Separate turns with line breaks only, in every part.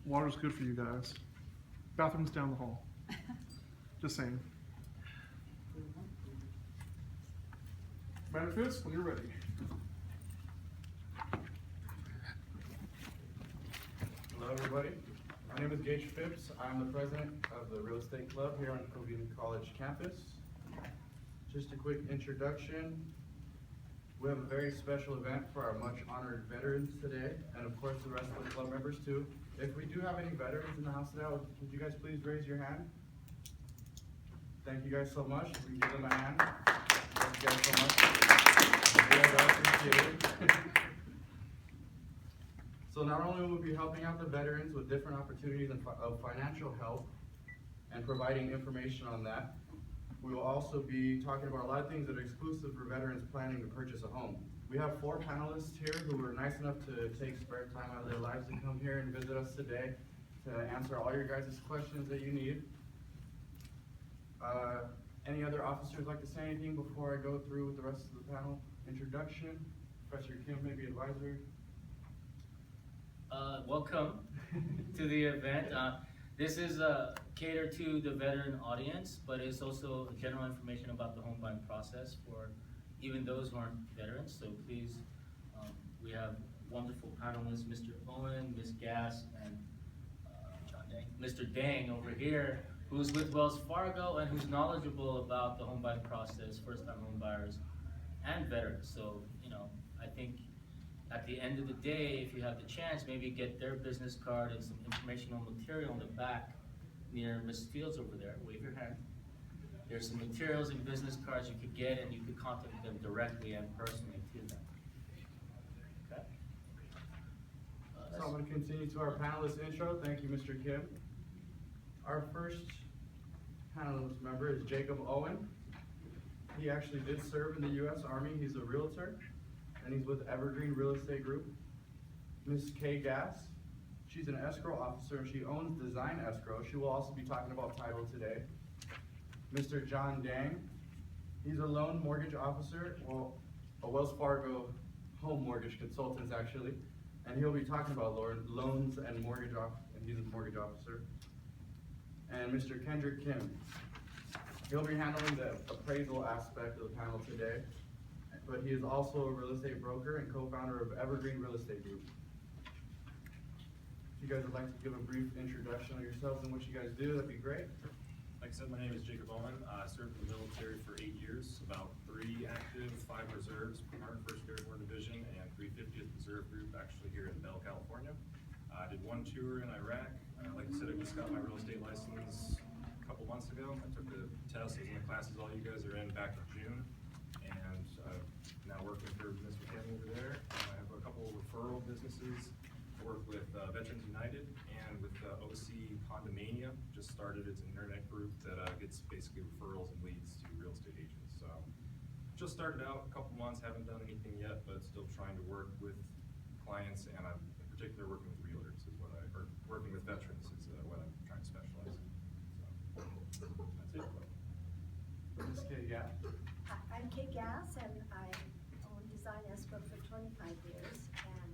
Water's good for you guys. Bathroom's down the hall. Just saying. Benefits, when you're ready.
Hello everybody, my name is Gage Phipps. I'm the president of the Real Estate Club here on Covina College campus. Just a quick introduction. We have a very special event for our much honored veterans today, and of course the rest of the club members too. If we do have any veterans in the house today, would you guys please raise your hand? Thank you guys so much. We can give them a hand. Thank you guys so much. We appreciate it. So not only will we be helping out the veterans with different opportunities of financial help and providing information on that, we will also be talking about a lot of things that are exclusive for veterans planning to purchase a home. We have 4 panelists here who were nice enough to take spare time out of their lives to come here and visit us today to answer all your guys' questions that you need. Any other officers like to say anything before I go through with the rest of the panel? Introduction, Professor Kim, maybe advisor.
Welcome to the event. This is catered to the veteran audience, but it's also general information about the home buying process for even those who aren't veterans. So please, we have wonderful panelists, Mr. Owen, Ms. Gass, and Mr. Dang over here, who's with Wells Fargo and who's knowledgeable about the home buying process, first-time home buyers, and veterans. So, you know, I think at the end of the day, if you have the chance, maybe get their business card and some informational material in the back near Ms. Fields over there. Wave your hand. There's some materials and business cards you could get, and you could contact them directly and personally to them. Okay.
So I'm going to continue to our panelist intro. Thank you, Mr. Kim. Our first panelist member is Jacob Owen. He actually did serve in the U.S. Army. He's a realtor, and he's with Evergreen Real Estate Group. Ms. Kay Gass, she's an escrow officer, and she owns Design Escrow. She will also be talking about title today. Mr. John Dang, he's a loan mortgage officer, well, a Wells Fargo home mortgage consultant actually, and he'll be talking about loans and mortgage and he's a mortgage officer. And Mr. Kendrick Kim, he'll be handling the appraisal aspect of the panel today, but he is also a real estate broker and co-founder of Evergreen Real Estate Group. If you guys would like to give a brief introduction of yourselves and what you guys do, that'd be great.
Like I said, my name is Jacob Owen. I served in the military for 8 years, about 3 active, 5 reserves, 101st Airborne Division, and 350th Reserve Group, actually here in Bell, California. I did 1 tour in Iraq. Like I said, I just got my real estate license a couple months ago. I took the test, I was in the classes all you guys are in back in June, and I'm now working for Mr. Kim over there. I have a couple of referral businesses. I work with Veterans United and with OC Condomania. Just started, it's an internet group that gets basically referrals and leads to real estate agents. So just started out a couple months, haven't done anything yet, but still trying to work with clients, and I'm in particular working with realtors is what or working with veterans is what I'm trying to specialize in. So that's it.
Ms. Kay Gass.
I'm Kay Gass, and I own Design Escrow for 25 years, and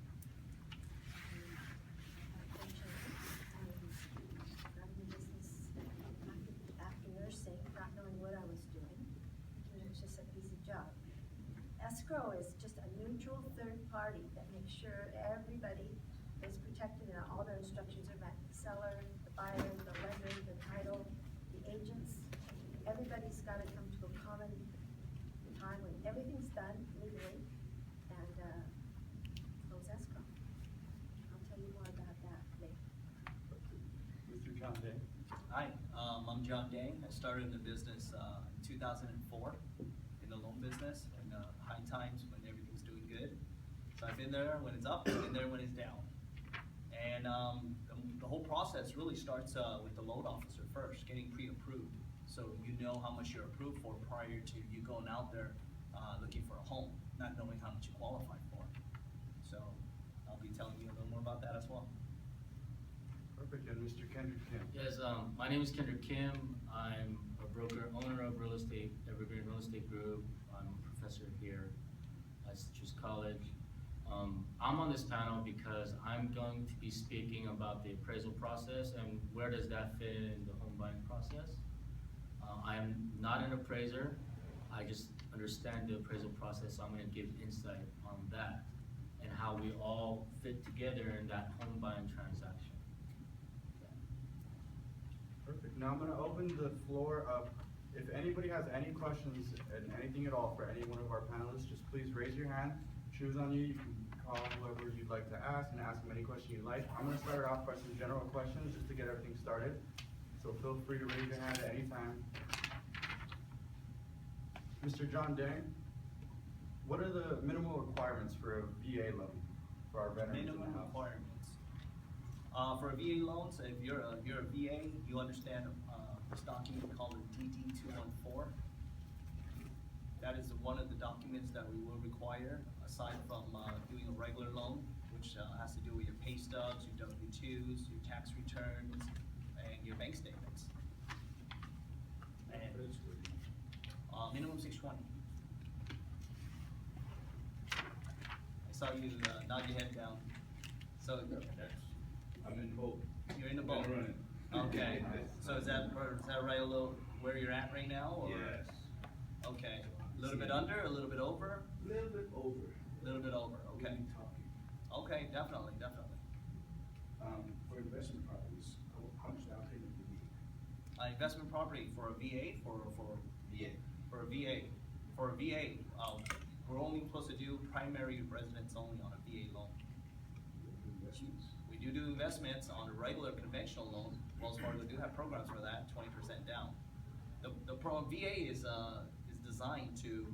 got in the business after nursing, not knowing what I was doing, thinking it was just an easy job. Escrow is just a neutral third party that makes sure everybody is protected and all their instructions are met. The seller, the buyer, the lender, the title, the agents. Everybody's got to come to a common time when everything's done legally, and close escrow. I'll tell you more about that later.
Mr. John Day.
Hi, I'm John Dang. I started in the business in 2004 in the loan business in high times when everything's doing good. So I've been there when it's up, I've been there when it's down. And the whole process really starts with the loan officer first, getting pre-approved. So you know how much you're approved for prior to you going out there looking for a home, not knowing how much you qualify for. So I'll be telling you a little more about that as well.
Perfect, and Mr. Kendrick Kim.
Yes, my name is Kendrick Kim. I'm a broker, owner of real estate, Evergreen Real Estate Group. I'm a professor here at Citrus College. I'm on this panel because I'm going to be speaking about the appraisal process and where does that fit in the home buying process. I am not an appraiser, I just understand the appraisal process, so I'm gonna give insight on that and how we all fit together in that home buying transaction.
Perfect. Now I'm gonna open the floor up. If anybody has any questions and anything at all for any one of our panelists, just please raise your hand. Choose on you. You can call whoever you'd like to ask and ask them any question you'd like. I'm gonna start off by some general questions just to get everything started. So feel free to raise your hand at any time. Mr. John Dang, what are the minimal requirements for a VA loan for our veterans in the
Minimum
house?
requirements. For VA loans, if you're a VA, you understand, this document called a DD 214. That is one of the documents that we will require, aside from, doing a regular loan, which, has to do with your pay stubs, your W-2s, your tax returns, and your bank statements. And, minimum 620. I saw you, nod your head down. So,
I'm in both.
you're in the boat?
Been running.
Okay, so is that right a little where you're at right now, or?
Yes.
Okay, a little bit under, a little bit over?
Little bit over.
A little bit over, okay.
Really talking.
Okay, definitely, definitely.
For investment properties, how much down payment do you need?
Investment property for a VA, for
VA.
a VA. For a VA, we're only supposed to do primary residence only on a VA loan.
Investments.
We do investments on a regular conventional loan. Wells Fargo do have programs for that, 20% down. The VA is designed to,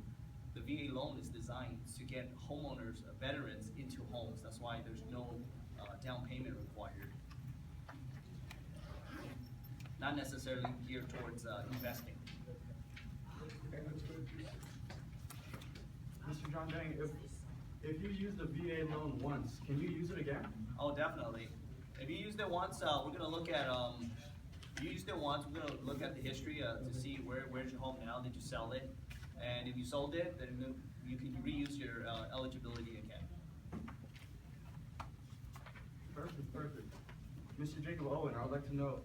the VA loan is designed to get homeowners, veterans into homes. That's why there's no down payment required. Not necessarily geared towards investing.
Okay, that's good.
Mr. John Dang, if you use the VA loan once, can you use it again?
Oh, definitely. If you used it once, we're gonna look at, if you used it once, we're gonna look at the history, to see where's your home now, did you sell it? And if you sold it, then you can reuse your, eligibility again.
Perfect, perfect. Mr. Jacob Owen, I would like to know,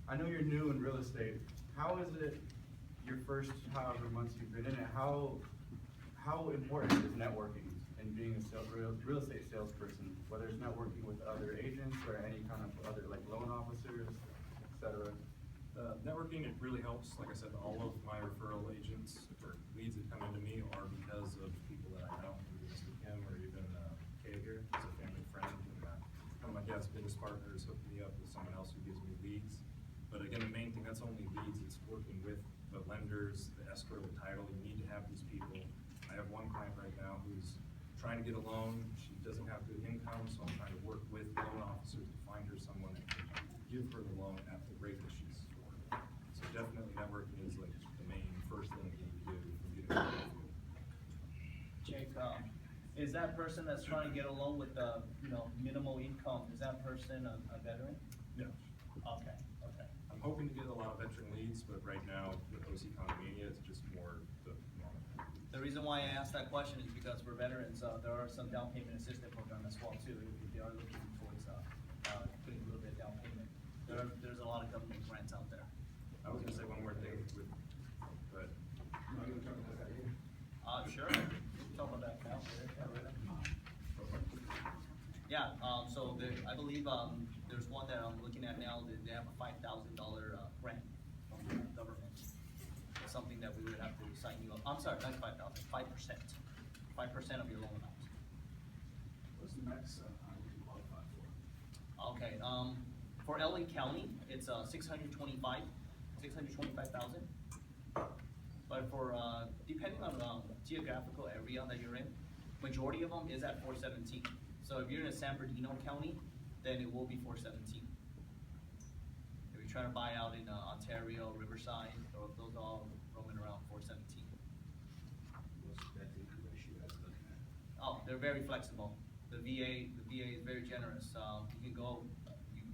I know you're new in real estate. How is it your first however months you've been in it? How important is networking and being a real estate salesperson, whether it's networking with other agents or any kind of other like loan officers, et cetera?
Networking, it really helps. Like I said, all of my referral agents or leads that come into me are because of people that I know, either Mr. Kim or even Kay here, who's a family friend, and one of my dad's business partners hooked me up with someone else who gives me leads. But again, the main thing, that's only leads, it's working with the lenders, the escrow, the title. You need to have these people. I have one client right now who's trying to get a loan. She doesn't have good income, so I'm trying to work with loan officers to find her someone that can give her the loan at the rate that she's for. So definitely networking is like the main first thing that you need to do if you get a loan.
Jake, is that person that's trying to get a loan with the, minimal income, is that person a veteran?
No.
Okay, okay.
I'm hoping to get a lot of veteran leads, but right now with OC Condominium, it's just more the normal.
The reason why I asked that question is because for veterans, there are some down payment assistance program as well too, if they are looking towards, putting a little bit of down payment. There's a lot of government grants out there.
I was gonna say one more thing with, but
Are you gonna talk about that here?
Sure, talk about that now. Yeah, so I believe, there's one that I'm looking at now, that they have a $5,000, grant from the government. It's something that we would have to sign you up, I'm sorry, not 5,000, 5%. 5% of your loan amount.
What's the max I would qualify for?
Okay, for LA County, it's 625,000. But for, depending on geographical area that you're in, majority of them is at 417. So if you're in a San Bernardino County, then it will be 417. If you're trying to buy out in Ontario, Riverside, those all roaming around 417.
What's that income ratio that's looking at?
Oh, they're very flexible. The VA is very generous. You can go,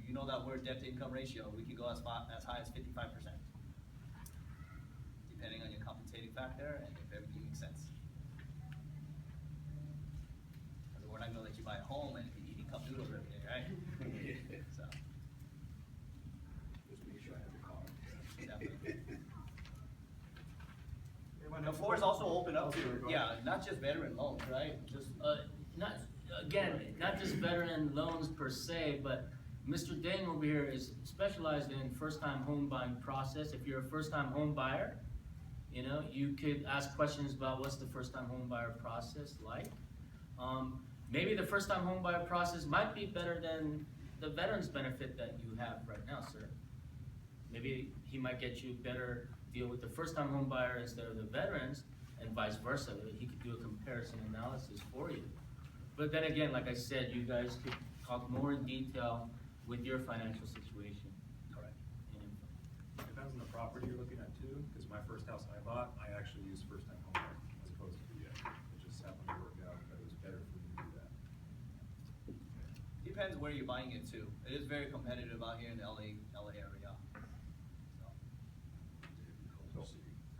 you know that word debt to income ratio, we can go as high as 55%. Depending on your compensating factor and if everything makes sense. We're not gonna let home and eating cup noodles every day, right? So,
Just make sure I have the card.
definitely.
Okay, my
The
next
floor is
question-
also open up
Oh, sorry,
to,
go ahead.
yeah, not just veteran loans, right? Just,
Not, again, not just veteran loans per se, but Mr. Dane over here is specialized in first-time home buying process. If you're a first-time home buyer, you know, you could ask questions about what's the first-time home buyer process like. Maybe the first-time home buyer process might be better than the veterans benefit that you have right now, sir. Maybe he might get you better deal with the first-time home buyer instead of the veterans, and vice versa. He could do a comparison analysis for you. But then again, like I said, you guys could talk more in detail with your financial situation.
correct.
And
Depends on the property you're looking at too, because my first house I bought, I actually used first time home buyer as opposed to VA. It just happened to work out that it was better for me to do that.
Depends where you're buying it too. It is very competitive out here in the LA area. So,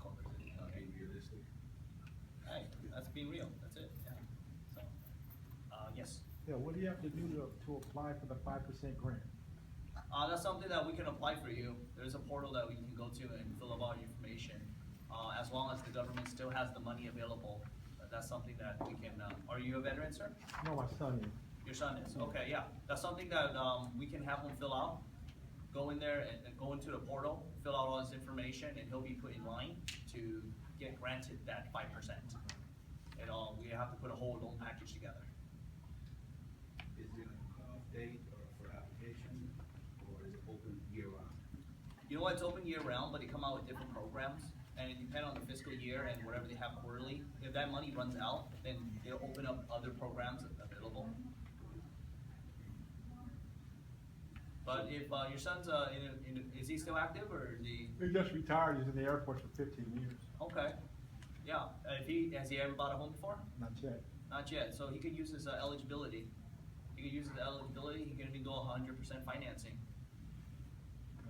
Culver City, okay.
Being realistic.
Hey, that's being real, that's it, yeah. So, yes.
Yeah, what do you have to do to apply for the 5% grant?
That's something that we can apply for you. There's a portal that we can go to and fill out all your information. As long as the government still has the money available, that's something that we can, are you a veteran, sir?
No, my son is.
Your son is, okay, yeah. That's something that, we can have him fill out. Go in there and go into the portal, fill out all his information, and he'll be put in line to get granted that 5%. And, we have to put a whole loan package together.
Is there a cutoff date for application, or is it open year round?
You know what, it's open year round, but they come out with different programs, and it depends on the fiscal year and whatever they have quarterly. If that money runs out, then they'll open up other programs available. But if, your son's, is he still active, or is he,
He just retired, he's in the Air Force for 15 years.
okay, yeah, has he ever bought a home before?
Not yet.
Not yet, so he could use his eligibility. He could use his eligibility, he can even go 100% financing.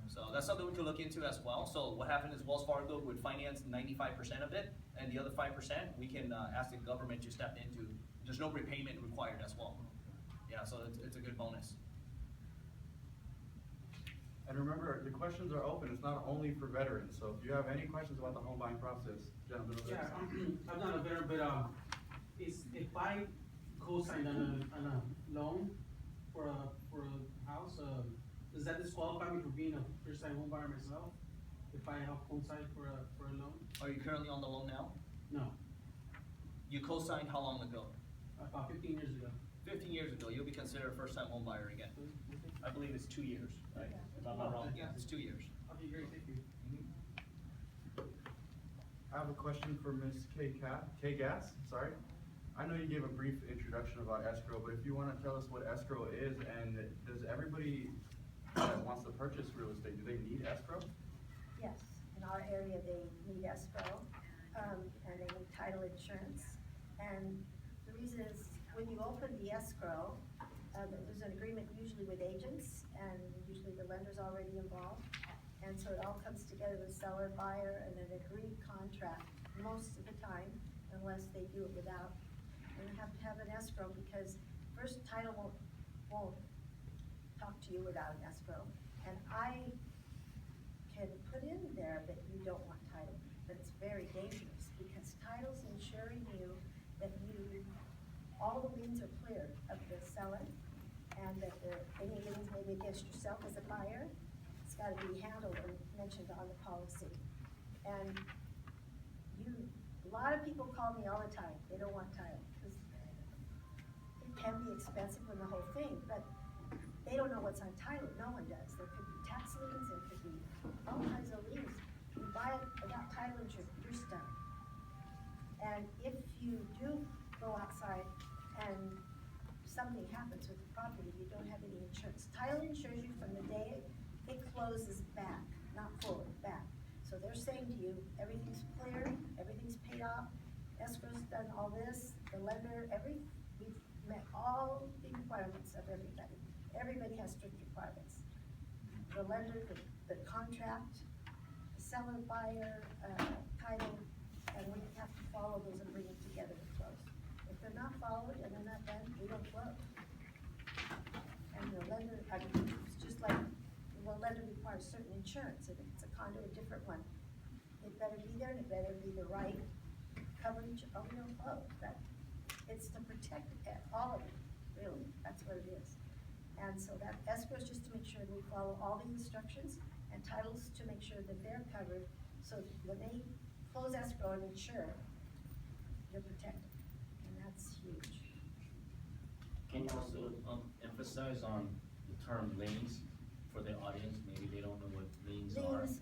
So that's something we could look into as well. So what happened is Wells Fargo would finance 95% of it, and the other 5%, we can ask the government to step into. There's no repayment required as well. Yeah, so it's a good bonus.
And remember, the questions are open, it's not only for veterans, so if you have any questions about the home buying process, gentlemen over
Yeah,
there.
I'm not a veteran, but, if I co-sign on a loan for a house, does that disqualify me from being a first-time home buyer myself? If I help co-sign for a loan?
Are you currently on the loan now?
No,
You co-signed how long ago?
about 15 years ago.
15 years ago, you'll be considered a first-time home buyer again. I believe it's 2 years, right? If I'm not wrong, yeah, it's 2 years.
Okay, great, thank you.
I have a question for Ms. K. Gass, sorry. I know you gave a brief introduction about escrow, but if you wanna tell us what escrow is, and does everybody that wants to purchase real estate, do they need escrow?
Yes, in our area, they need escrow, and they need title insurance. And the reason is, when you open the escrow, there's an agreement usually with agents, and usually the lender's already involved. And so it all comes together with seller, buyer, and an agreed contract most of the time, unless they do it without. And you have to have an escrow, because first title won't talk to you without an escrow. And I can put in there that you don't want title, but it's very dangerous, because title's ensuring you that all the liens are cleared of the seller, and that any liens maybe against yourself as a buyer, it's gotta be handled and mentioned on the policy. And a lot of people call me all the time, they don't want title, because it can be expensive and the whole thing, but they don't know what's on title, no one does. There could be tax liens, there could be all kinds of liens. You buy it without title insurance, you're stuck. And if you do go outside and something happens with the property, you don't have any insurance. Title insures you from the day it closes back, not forward, back. So they're saying to you, everything's clear, everything's paid off, escrow's done all this, the lender, we've met all the requirements of everybody. Everybody has strict requirements. The lender, the contract, the seller, buyer, title, and we have to follow those and bring them together to close. If they're not followed and they're not done, we don't close. requires certain insurance, and if it's a condo, a different one. It better be there, and it better be the right coverage, that, it's to protect all of it, really, that's what it is. And so that escrow is just to make sure we follow all the instructions, and titles to make sure that they're covered, so when they close escrow and insure, you're protected, and that's huge.
Can you also, emphasize on the term liens for the audience? Maybe they don't know what liens are.
Liens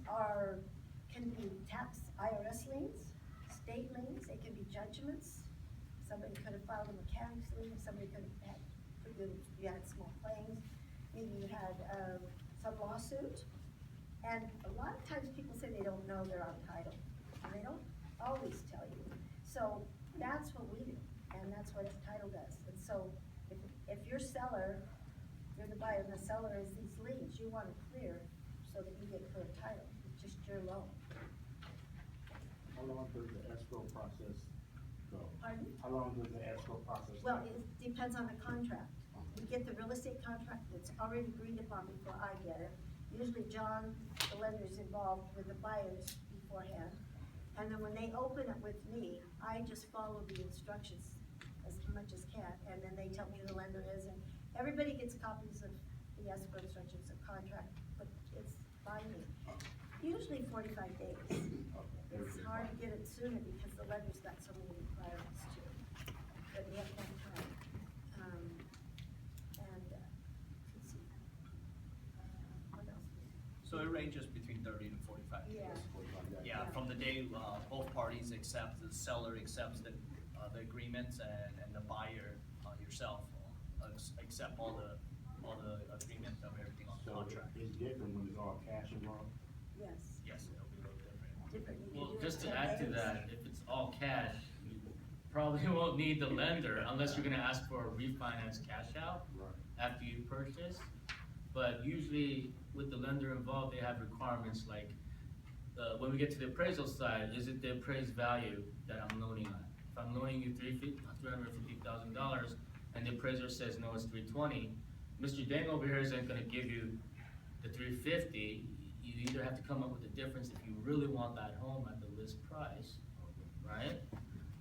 can be tax, IRS liens, state liens, they can be judgments. Somebody could have filed a mechanics lien, somebody could have had, you had small claims, maybe you had, some lawsuit. And a lot of times people say they don't know they're on title, and they don't always tell you. So that's what we do, and that's what title does. And so if your seller, you're the buyer and the seller is these liens, you want to clear so that you get clear title, it's just your loan.
How long does the escrow process go?
Pardon?
How long does the escrow process
Well,
take?
it depends on the contract. We get the real estate contract that's already agreed upon before I get it. Usually John, the lender, is involved with the buyers beforehand. And then when they open it with me, I just follow the instructions as much as can, and then they tell me who the lender is, and everybody gets copies of the escrow instructions, of contract, but it's binding. Usually 45 days. It's hard to get it sooner because the lender's got so many requirements too, but we have to have time. Let's see. What else?
So it ranges between 30 to 45 days.
Yeah.
Yeah, from the day, both parties accept, the seller accepts the agreements, and the buyer, yourself, accept all the agreement of everything on the
So
contract.
it's different when it's all cash involved?
Yes,
Yes, it'll be a little different.
different. You can
Well,
do it
just
in
to
10
add to
days.
that, if it's all cash, you probably won't need the lender unless you're gonna ask for a refinance cash out
Right.
after you purchase. But usually with the lender involved, they have requirements like, when we get to the appraisal side, is it the appraised value that I'm loaning on? If I'm loaning you $350,000 and the appraiser says, no, it's 320, Mr. Dang over here isn't gonna give you the 350. You either have to come up with the difference if you really want that home at the list price, right?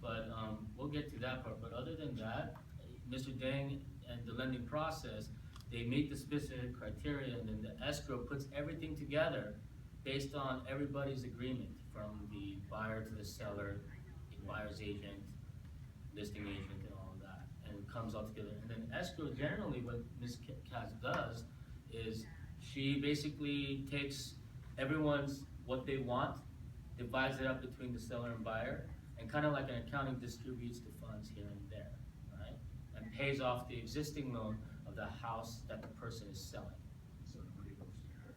But, we'll get to that part, but other than that, Mr. Dang and the lending process, they meet the specific criteria, and then the escrow puts everything together based on everybody's agreement, from the buyer to the seller, the buyer's agent, listing agent, and all of that, and it comes all together. And then escrow, generally what Ms. Kaz does is she basically takes everyone's, what they want, divides it up between the seller and buyer, and kind of like an accounting distributes the funds here and there, right? And pays off the existing loan of the house that the person is selling.
So the money goes to her.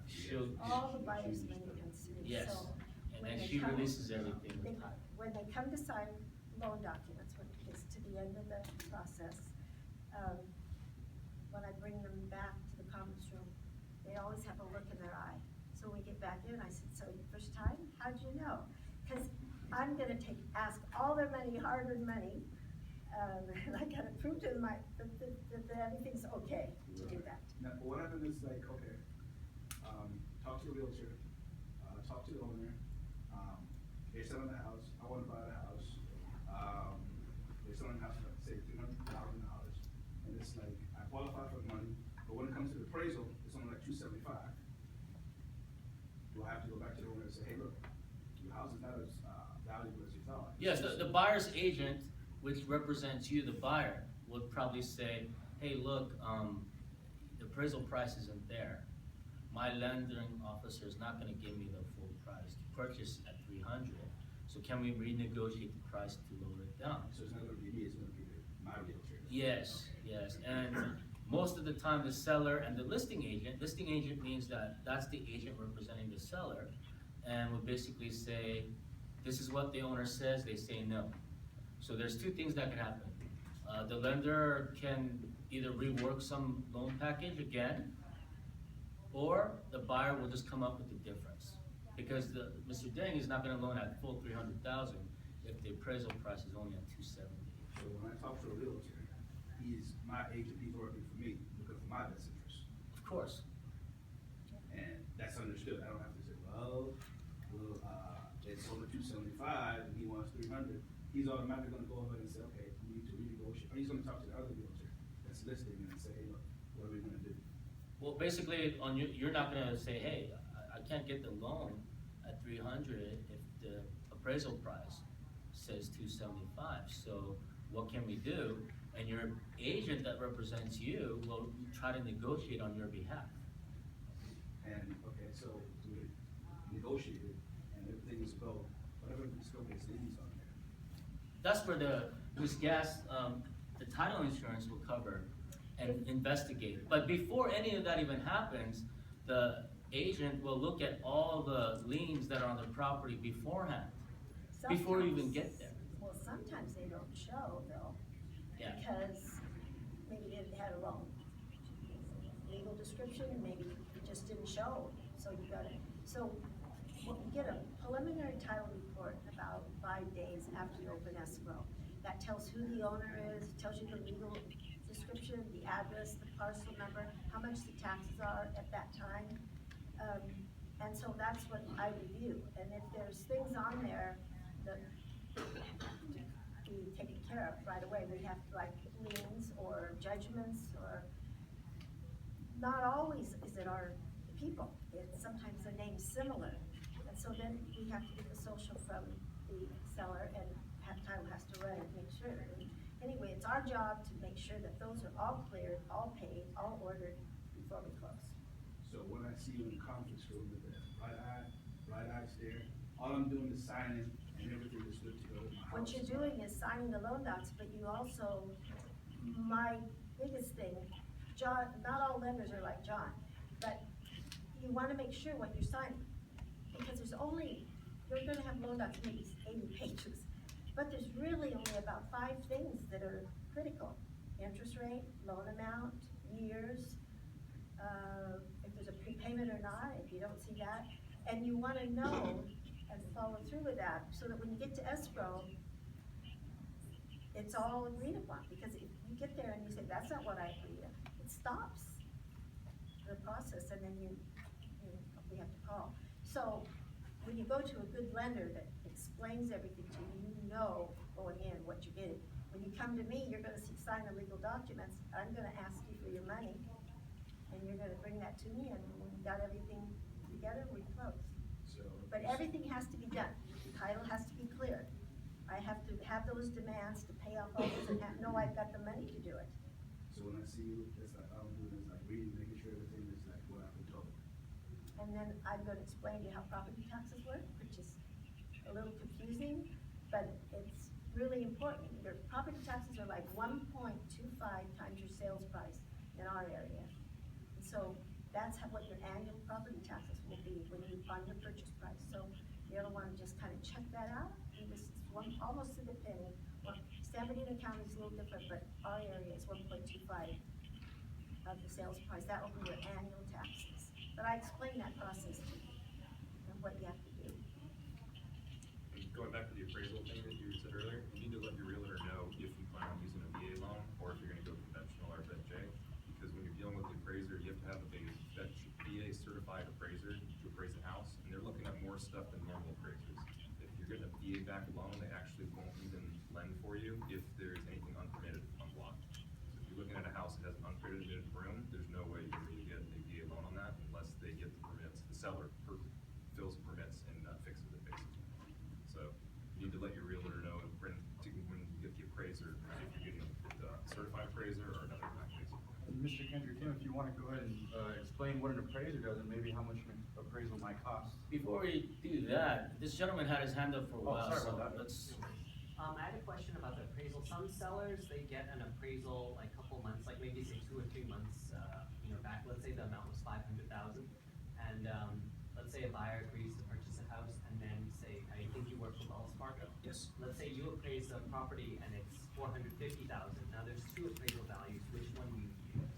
She'll,
All the buyers' money comes to me,
yes,
so.
and
when
then
they
she
come-
releases everything.
When they come to sign loan documents, when it gets to the end of the process, when I bring them back to the conference room, they always have a look in their eye. So when we get back in, I said, so your first time, how'd you know? Cause I'm gonna ask all their money, hard-earned money, and I gotta prove to them that everything's okay to do that.
Now, what happens is like, okay, talk to a realtor, talk to the owner, they're selling the house, I wanna buy the house. They're selling the house for, say, $300,000, and it's like, I qualify for the money, but when it comes to the appraisal, it's only like $275. Do I have to go back to the owner and say, hey, look, your house is not as, valuable as you thought?
Yes, the buyer's agent, which represents you, the buyer, would probably say, hey, look, the appraisal price isn't there. My lending officer is not gonna give me the full price to purchase at 300, so can we renegotiate the price to lower it down?
So it's not gonna be me, it's gonna be my realtor.
Yes, yes, and most of the time, the seller and the listing agent means that that's the agent representing the seller, and would basically say, this is what the owner says, they say no. So there's two things that can happen. The lender can either rework some loan package again, or the buyer will just come up with the difference. Because Mr. Deng is not gonna loan at full 300,000 if the appraisal price is only at 270.
So when I talk to a realtor, he's my agent, he's working for me, looking for my best interest.
Of course.
that's understood. I don't have to say, well, it's sold at 275 and he wants 300. He's automatically gonna go ahead and say, okay, we need to renegotiate. Or he's gonna talk to the other realtor that's listing and say, hey, look, what are we gonna do?
Well, basically, you're not gonna say, hey, I can't get the loan at 300 if the appraisal price says 275. So what can we do? And your agent that represents you will try to negotiate on your behalf.
And, okay, so we negotiated and everything is go, whatever the scope is, liens on there.
That's where this gas, the title insurance will cover and investigate. But before any of that even happens, the agent will look at all the liens that are on the property beforehand, before you even get there.
Well, sometimes they don't show though,
Yeah.
because maybe they had a wrong legal description, maybe it just didn't show, so you gotta, so you get a preliminary title report about 5 days after you open escrow. That tells who the owner is, tells you the legal description, the address, the parcel number, how much the taxes are at that time. And so that's what I review, and if there's things on there that be taken care of right away, we have like liens or judgments, or not always is it our people, it's sometimes the name's similar. And so then we have to get the social from the seller, and title has to run and make sure. And anyway, it's our job to make sure that those are all cleared, all paid, all ordered before we close.
So when I see you in the conference room with the bright eye stare, all I'm doing is signing and everything is good to go. My
What
house
you're
is
doing is signing the loan docs, but you also, my biggest thing, John, not all lenders are like John, but you wanna make sure what you're signing. Because there's only, you're gonna have loan docs, maybe 80 pages, but there's really only about 5 things that are critical. Interest rate, loan amount, years, if there's a prepayment or not, if you don't see that. And you wanna know and follow through with that, so that when you get to escrow, it's all agreed upon. Because if you get there and you say, that's not what I agreed to, it stops the process, and then we have to call. So, when you go to a good lender that explains everything to you, you know going in what you're getting. When you come to me, you're gonna sign the legal documents, I'm gonna ask you for your money, and you're gonna bring that to me, and when we got everything together, we close.
So.
But everything has to be done, the title has to be cleared. I have to have those demands to pay off all this, and know I've got the money to do it.
So when I see you, it's like, all I'm doing is like reading, making sure everything is like what I've been told.
And then I'm gonna explain to you how property taxes work, which is a little confusing, but it's really important. Your property taxes are like 1.25 times your sales price in our area. And so that's what your annual property taxes will be when you, on your purchase price. So you don't wanna just kinda check that out, and this is almost to the penny. San Bernardino County is a little different, but our area is 1.25 of the sales price. That will be your annual taxes. But I explained that process to you, and what you have to do.
And going back to the appraisal thing that you said earlier, you need to let your realtor know if you plan on using a VA loan or if you're gonna go conventional or FHA. Because when you're dealing with the appraiser, you have to have a VA certified appraiser to appraise the house, and they're looking at more stuff than normal appraisers. If you're getting a VA backed loan, they actually won't even lend for you if there's anything unpermitted unblocked. So if you're looking at a house that has an unpermitted room, there's no way you're gonna get a VA loan on that unless they get the permits, the seller fills the permits and fixes it basically. So you need to let your realtor know when you get the appraiser, if you're getting a certified appraiser or another appraiser.
Mr. Kendrick, Kim, if you wanna go ahead and, explain what an appraiser does and maybe how much an appraisal might cost.
Before we do that, this gentleman had his hand up for a
Oh,
while,
sorry
so
about that.
let's.
I had a question about the appraisal. Some sellers, they get an appraisal like a couple months, like maybe say 2 or 3 months, back. Let's say the amount was 500,000, and let's say a buyer agrees to purchase a house, and then say, I think you work for Wells Fargo.
Yes.
Let's say you appraise the property and it's 450,000. Now there's 2 appraisal values. Which one do you use?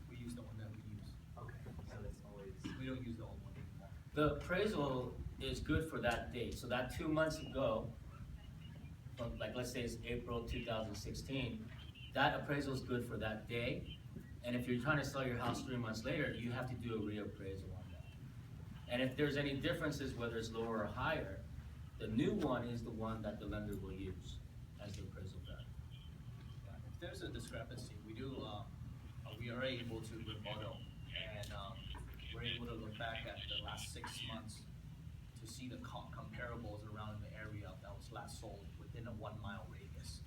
We use the one that we use.
Okay, so it's always.
We don't use the old one anymore.
The appraisal is good for that date, so that 2 months ago, from like let's say it's April 2016, that appraisal is good for that day. And if you're trying to sell your house 3 months later, you have to do a reappraisal on that. And if there's any differences, whether it's lower or higher, the new one is the one that the lender will use as the appraisal value.
If there's a discrepancy, we are able to rebuttal, and, we're able to look back at the last 6 months to see the comparables around the area that was last sold within a 1 mile radius.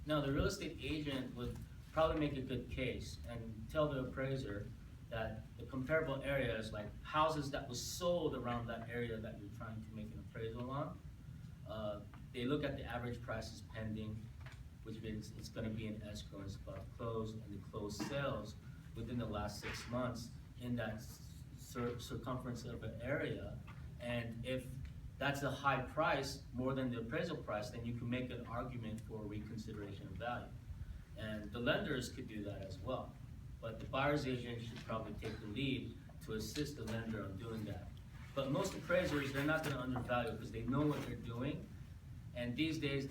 Now, the real estate agent would probably make a good case and tell the appraiser that the comparable areas, like houses that was sold around that area that you're trying to make an appraisal on, they look at the average prices pending, which means it's gonna be an escrow, and it's about closed, and the closed sales within the last 6 months in that circumference of an area. And if that's a high price, more than the appraisal price, then you can make an argument for reconsideration of value. And the lenders could do that as well. But the buyer's agent should probably take the lead to assist the lender on doing that. But most appraisers, they're not gonna undervalue because they know what they're doing. And these days,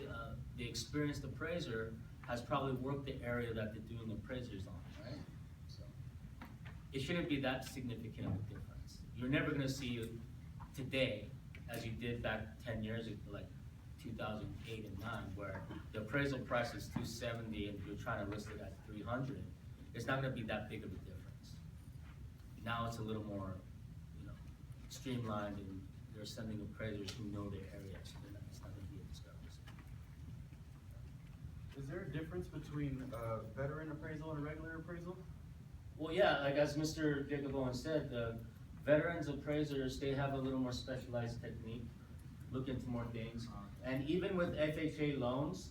the experienced appraiser has probably worked the area that they're doing appraisers on, right? So it shouldn't be that significant of a difference. You're never gonna see it today as you did back 10 years ago, like 2008 and 9, where the appraisal price is 270 and you're trying to list it at 300. It's not gonna be that big of a difference. Now it's a little more, streamlined, and they're sending appraisers who know their area, so it's not gonna be a discrepancy.
Is there a difference between a veteran appraisal and a regular appraisal?
Well, yeah, like as Mr. Jacob Owen said, the veterans appraisers, they have a little more specialized technique, look into more things. And even with FHA loans,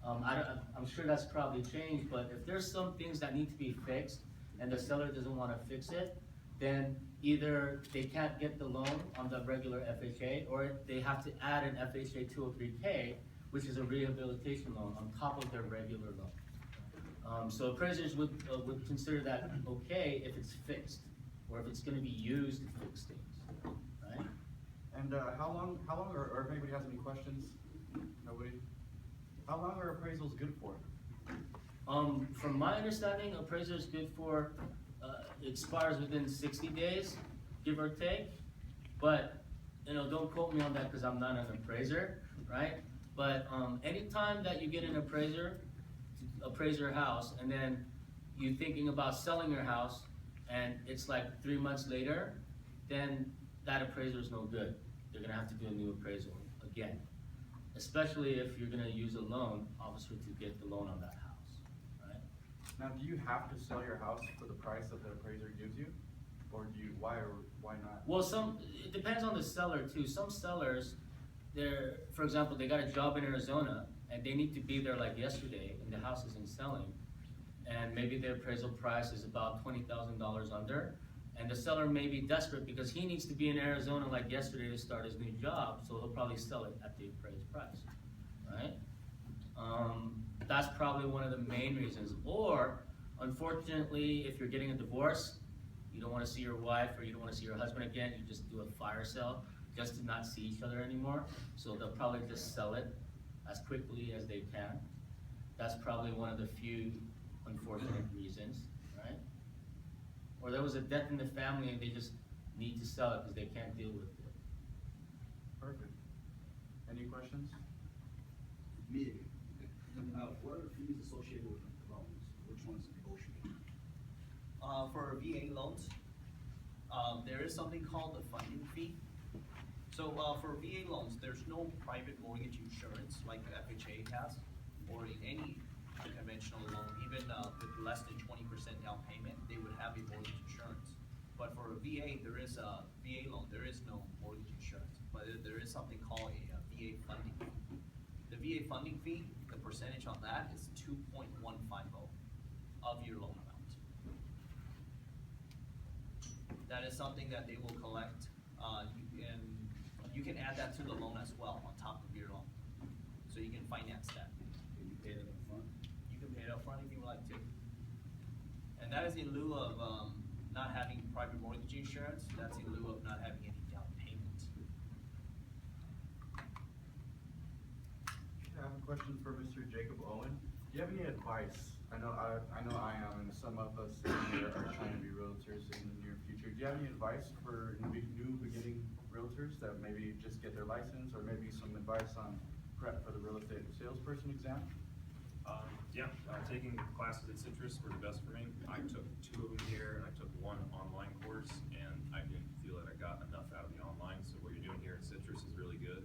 I'm sure that's probably changed, but if there's some things that need to be fixed and the seller doesn't wanna fix it, then either they can't get the loan on the regular FHA, or they have to add an FHA 203K, which is a rehabilitation loan on top of their regular loan. So appraisers would consider that okay if it's fixed, or if it's gonna be used to fix things, right?
And how long, or if anybody has any questions? Nobody? How long are appraisals good for?
From my understanding, appraiser is good for, expires within 60 days, give or take. But, don't quote me on that because I'm not an appraiser, right? But anytime that you get an appraiser to appraise your house, and then you're thinking about selling your house, and it's like 3 months later, then that appraiser is no good. They're gonna have to do a new appraisal again. Especially if you're gonna use a loan officer to get the loan on that house, right?
Now, do you have to sell your house for the price that the appraiser gives you? Or why not?
Well, it depends on the seller too. Some sellers, for example, they got a job in Arizona and they need to be there like yesterday and the house isn't selling. And maybe the appraisal price is about $20,000 under. And the seller may be desperate because he needs to be in Arizona like yesterday to start his new job, so he'll probably sell it at the appraised price, right? That's probably one of the main reasons. Or, unfortunately, if you're getting a divorce, you don't want to see your wife or you don't want to see your husband again, you just do a fire sale just to not see each other anymore. So they'll probably just sell it as quickly as they can. That's probably one of the few unfortunate reasons, right? Or there was a death in the family and they just need to sell it because they can't deal with it.
Perfect. Any questions?
Me again. What are the fees associated with the loans? Which one's negotiable?
For VA loans, there is something called the funding fee. So for VA loans, there's no private mortgage insurance like the FHA has, or in any conventional loan, even with less than 20% down payment, they would have a mortgage insurance. But for a VA, there is a VA loan, there is no mortgage insurance, but there is something called a VA funding fee. The VA funding fee, the percentage on that is 2.150 of your loan amount. That is something that they will collect, and you can add that to the loan as well on top of your loan. So you can finance that.
Can you pay that up front?
You can pay it up front if you would like to. And that is in lieu of not having private mortgage insurance. That's in lieu of not having any down payment.
I have a question for Mr. Jacob Owen. Do you have any advice I know I am, and some of us here are trying to be realtors in the near future. Do you have any advice for new beginning realtors that maybe just get their license, or maybe some advice on prep for the real estate salesperson exam?
Yeah, taking classes at Citrus were the best for me. I took 2 of them here, and I took 1 online course, and I didn't feel that I got enough out of the online, so what you're doing here at Citrus is really good.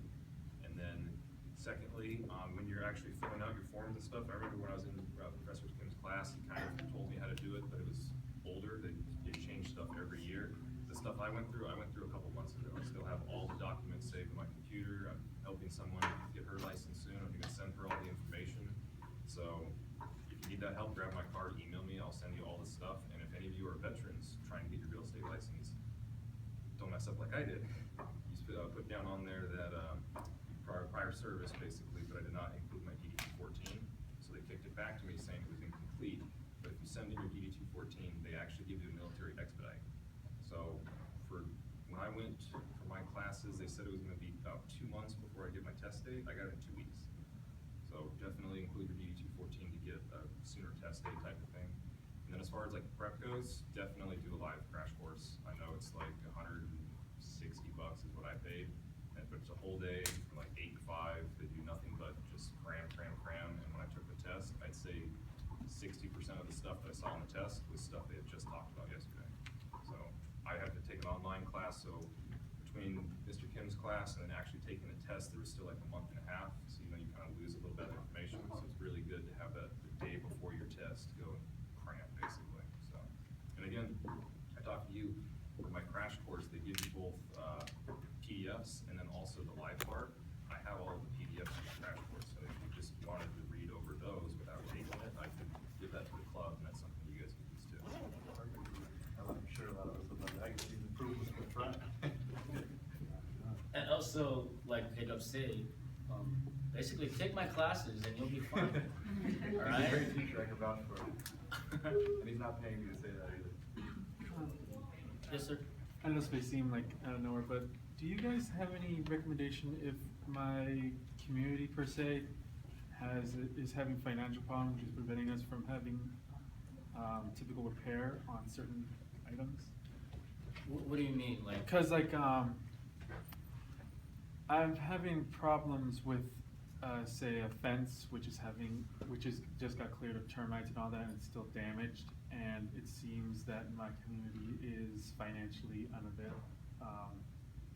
And then, secondly, when you're actually filling out your forms and stuff, I remember when I was in Professor Kim's class, he kind of told me how to do it, but it was older, they changed stuff every year. The stuff I went through a couple months ago. I still have all the documents saved in my computer. I'm helping someone get her license soon. I'm gonna send her all the information. So if you need that help, grab my card, email me, I'll send you all this stuff. And if any of you are veterans trying to get your real estate license, don't mess up like I did. You put down on there that prior service basically, but I did not include my DD-214. So they kicked it back to me saying it was incomplete. But if you send in your DD-214, they actually give you a military expedite. So when I went for my classes, they said it was gonna be about 2 months before I get my test date. I got it in 2 weeks. So definitely include your DD-214 to get a sooner test date type of thing. And then as far as like prep goes, definitely do a live crash course. I know it's like $160 is what I paid, but it's a whole day from like 8 to 5. They do nothing but just cram. And when I took the test, I'd say 60% of the stuff that I saw on the test was stuff they had just talked about yesterday. So I had to take an online class, so between Mr. Kim's class and then actually taking the test, there was still like a month and a half, so you kind of lose a little bit of information, so it's really good to have that the day before your test, go and cram basically, so. And again, I talked to you, for my crash course, they give you both PDFs and then also the live part. I have all of the PDFs in the crash course, so if you just wanted to read over those without taking it, I could give that to the club, and that's something you guys could use too.
I'm sure a lot of us would love that. I can see the improvements in front.
And also, like Jacob said, basically take my classes and you'll be fine.
He's a
Alright?
great teacher, I can vouch for him. And he's not paying me to say that either.
Yes, sir.
I know this may seem like out of nowhere, but do you guys have any recommendation if my community per se is having financial problems, which is preventing us from having typical repair on certain items?
What do you mean, like?
Because like I'm having problems with say a fence which is just got cleared of termites and all that, and it's still damaged, and it seems that my community is financially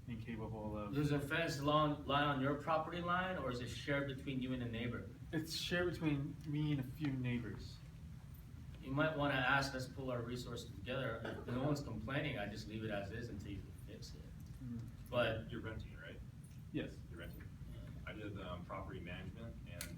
incapable of.
Does a fence lie on your property line, or is it shared between you and the neighbor?
It's shared between me and a few neighbors.
You might want to ask us to pull our resources together. If no one's complaining, I just leave it as is until you can fix it. But
You're renting, right?
Yes.
You're renting. I did property management, and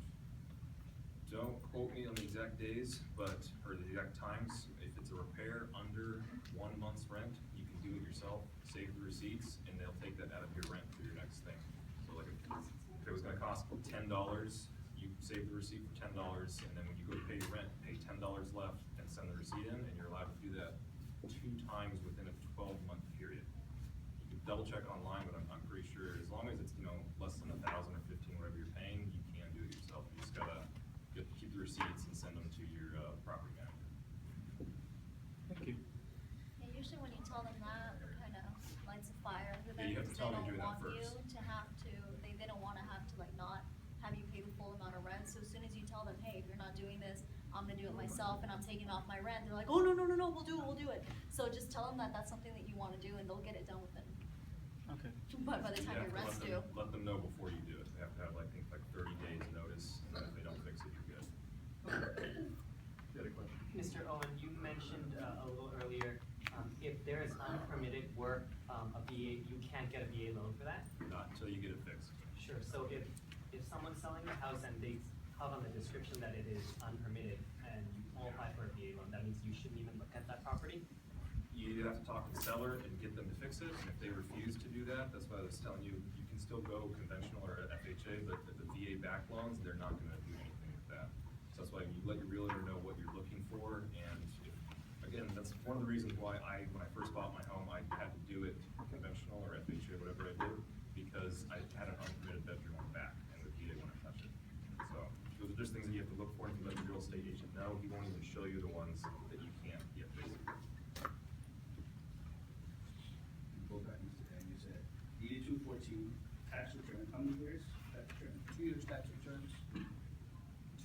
don't quote me on the exact days, or the exact times. If it's a repair under 1 month's rent, you can do it yourself, save the receipts, and they'll take that out of your rent for your next thing. So like if it was gonna cost $10, you save the receipt for $10, and then when you go to pay your rent, pay $10 left and send the receipt in, and you're allowed to do that 2 times within a 12-month period. You can double check online, but I'm pretty sure as long as it's less than 1,000 or 15, whatever you're paying, you can do it yourself. You just gotta keep the receipts and send them to your property manager.
Thank you.
Yeah, usually when you tell them that, it kind of lights a fire under them.
Yeah, you have to
because
tell them
they
you're
don't
doing that
want you
first.
to have to, they don't want to have to like not have you pay the full amount of rent. So as soon as you tell them, hey, if you're not doing this, I'm gonna do it myself and I'm taking off my rent, they're like, oh, no, we'll do it. So just tell them that that's something that you want to do and they'll get it done within,
Okay.
but by the
You
time
have
your
to
rent's due.
let them know before you do it. They have to have like 30 days notice, and then if they don't fix it, you're good.
You had a question?
Mr. Owen, you mentioned a little earlier, if there is unpermitted work, a VA, you can't get a VA loan for that?
Not until you get it fixed.
Sure, so if someone's selling a house and they have on the description that it is unpermitted and you qualify for a VA loan, that means you shouldn't even look at that property?
You have to talk to the seller and get them to fix it, and if they refuse to do that, that's why I was telling you, you can still go conventional or FHA, but the VA back loans, they're not gonna do anything with that. So that's why you let your realtor know what you're looking for, and again, that's one of the reasons why when I first bought my home, I had to do it conventional or FHA, whatever I did, because I had an unpermitted bedroom on the back, and the VA wouldn't touch it. So, there's things that you have to look for, and if you let the real estate agent know, he won't even show you the ones that you can't get, basically.
Go back, Mr. Dan, you said DD 214 tax return, how many years tax return?
2 years tax returns,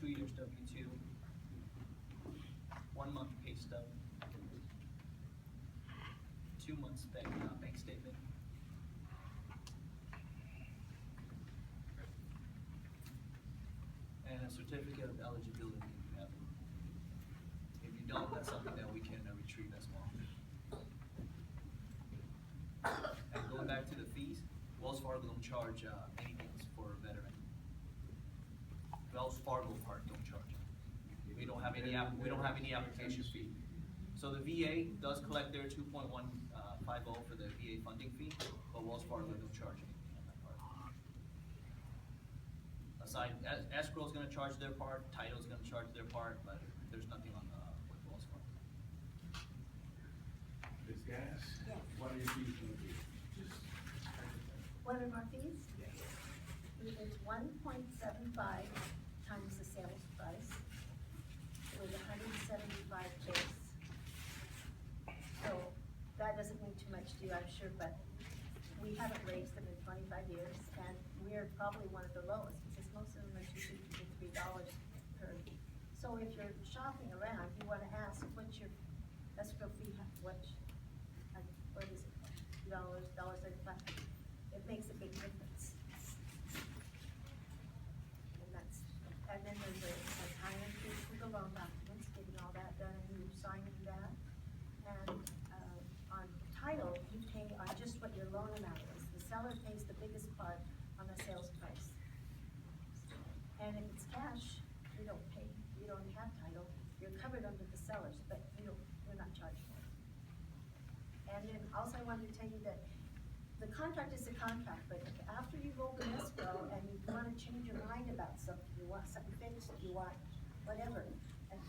2 years W-2, 1 month pay stub, 2 months bank statement. And a certificate of eligibility if you have it. If you don't, that's something that we can retrieve as well. And going back to the fees, Wells Fargo don't charge anything for a veteran. Wells Fargo part don't charge. We don't have any application fee. So the VA does collect their 2.150 for the VA funding fee, but Wells Fargo don't charge anything on that part. Aside, escrow is gonna charge their part, title is gonna charge their part, but there's nothing on with Wells Fargo.
Ms. Gas?
Yes.
What are your fees gonna be? Just.
What are our fees?
Yes.
It's 1.75 times the sales price with 175 base. So that doesn't mean too much to you, I'm sure, but we haven't raised them in 25 years, and we're probably one of the lowest, because most of them are $2 to $3 per. So if you're shopping around, you wanna ask, what's your escrow fee, what is it, $35? It makes a big difference. And then there's a time fee for the loan documents, getting all that done, and you signing that. And, on title, you pay on just what your loan amount is. The seller pays the biggest part on the sales price. And if it's cash, you don't pay, you don't have title, you're covered under the sellers, but you're not charged for it. And then also I wanted to tell you that the contract is a contract, but after you roll the escrow and you wanna change your mind about something, you want something fixed, you want whatever, and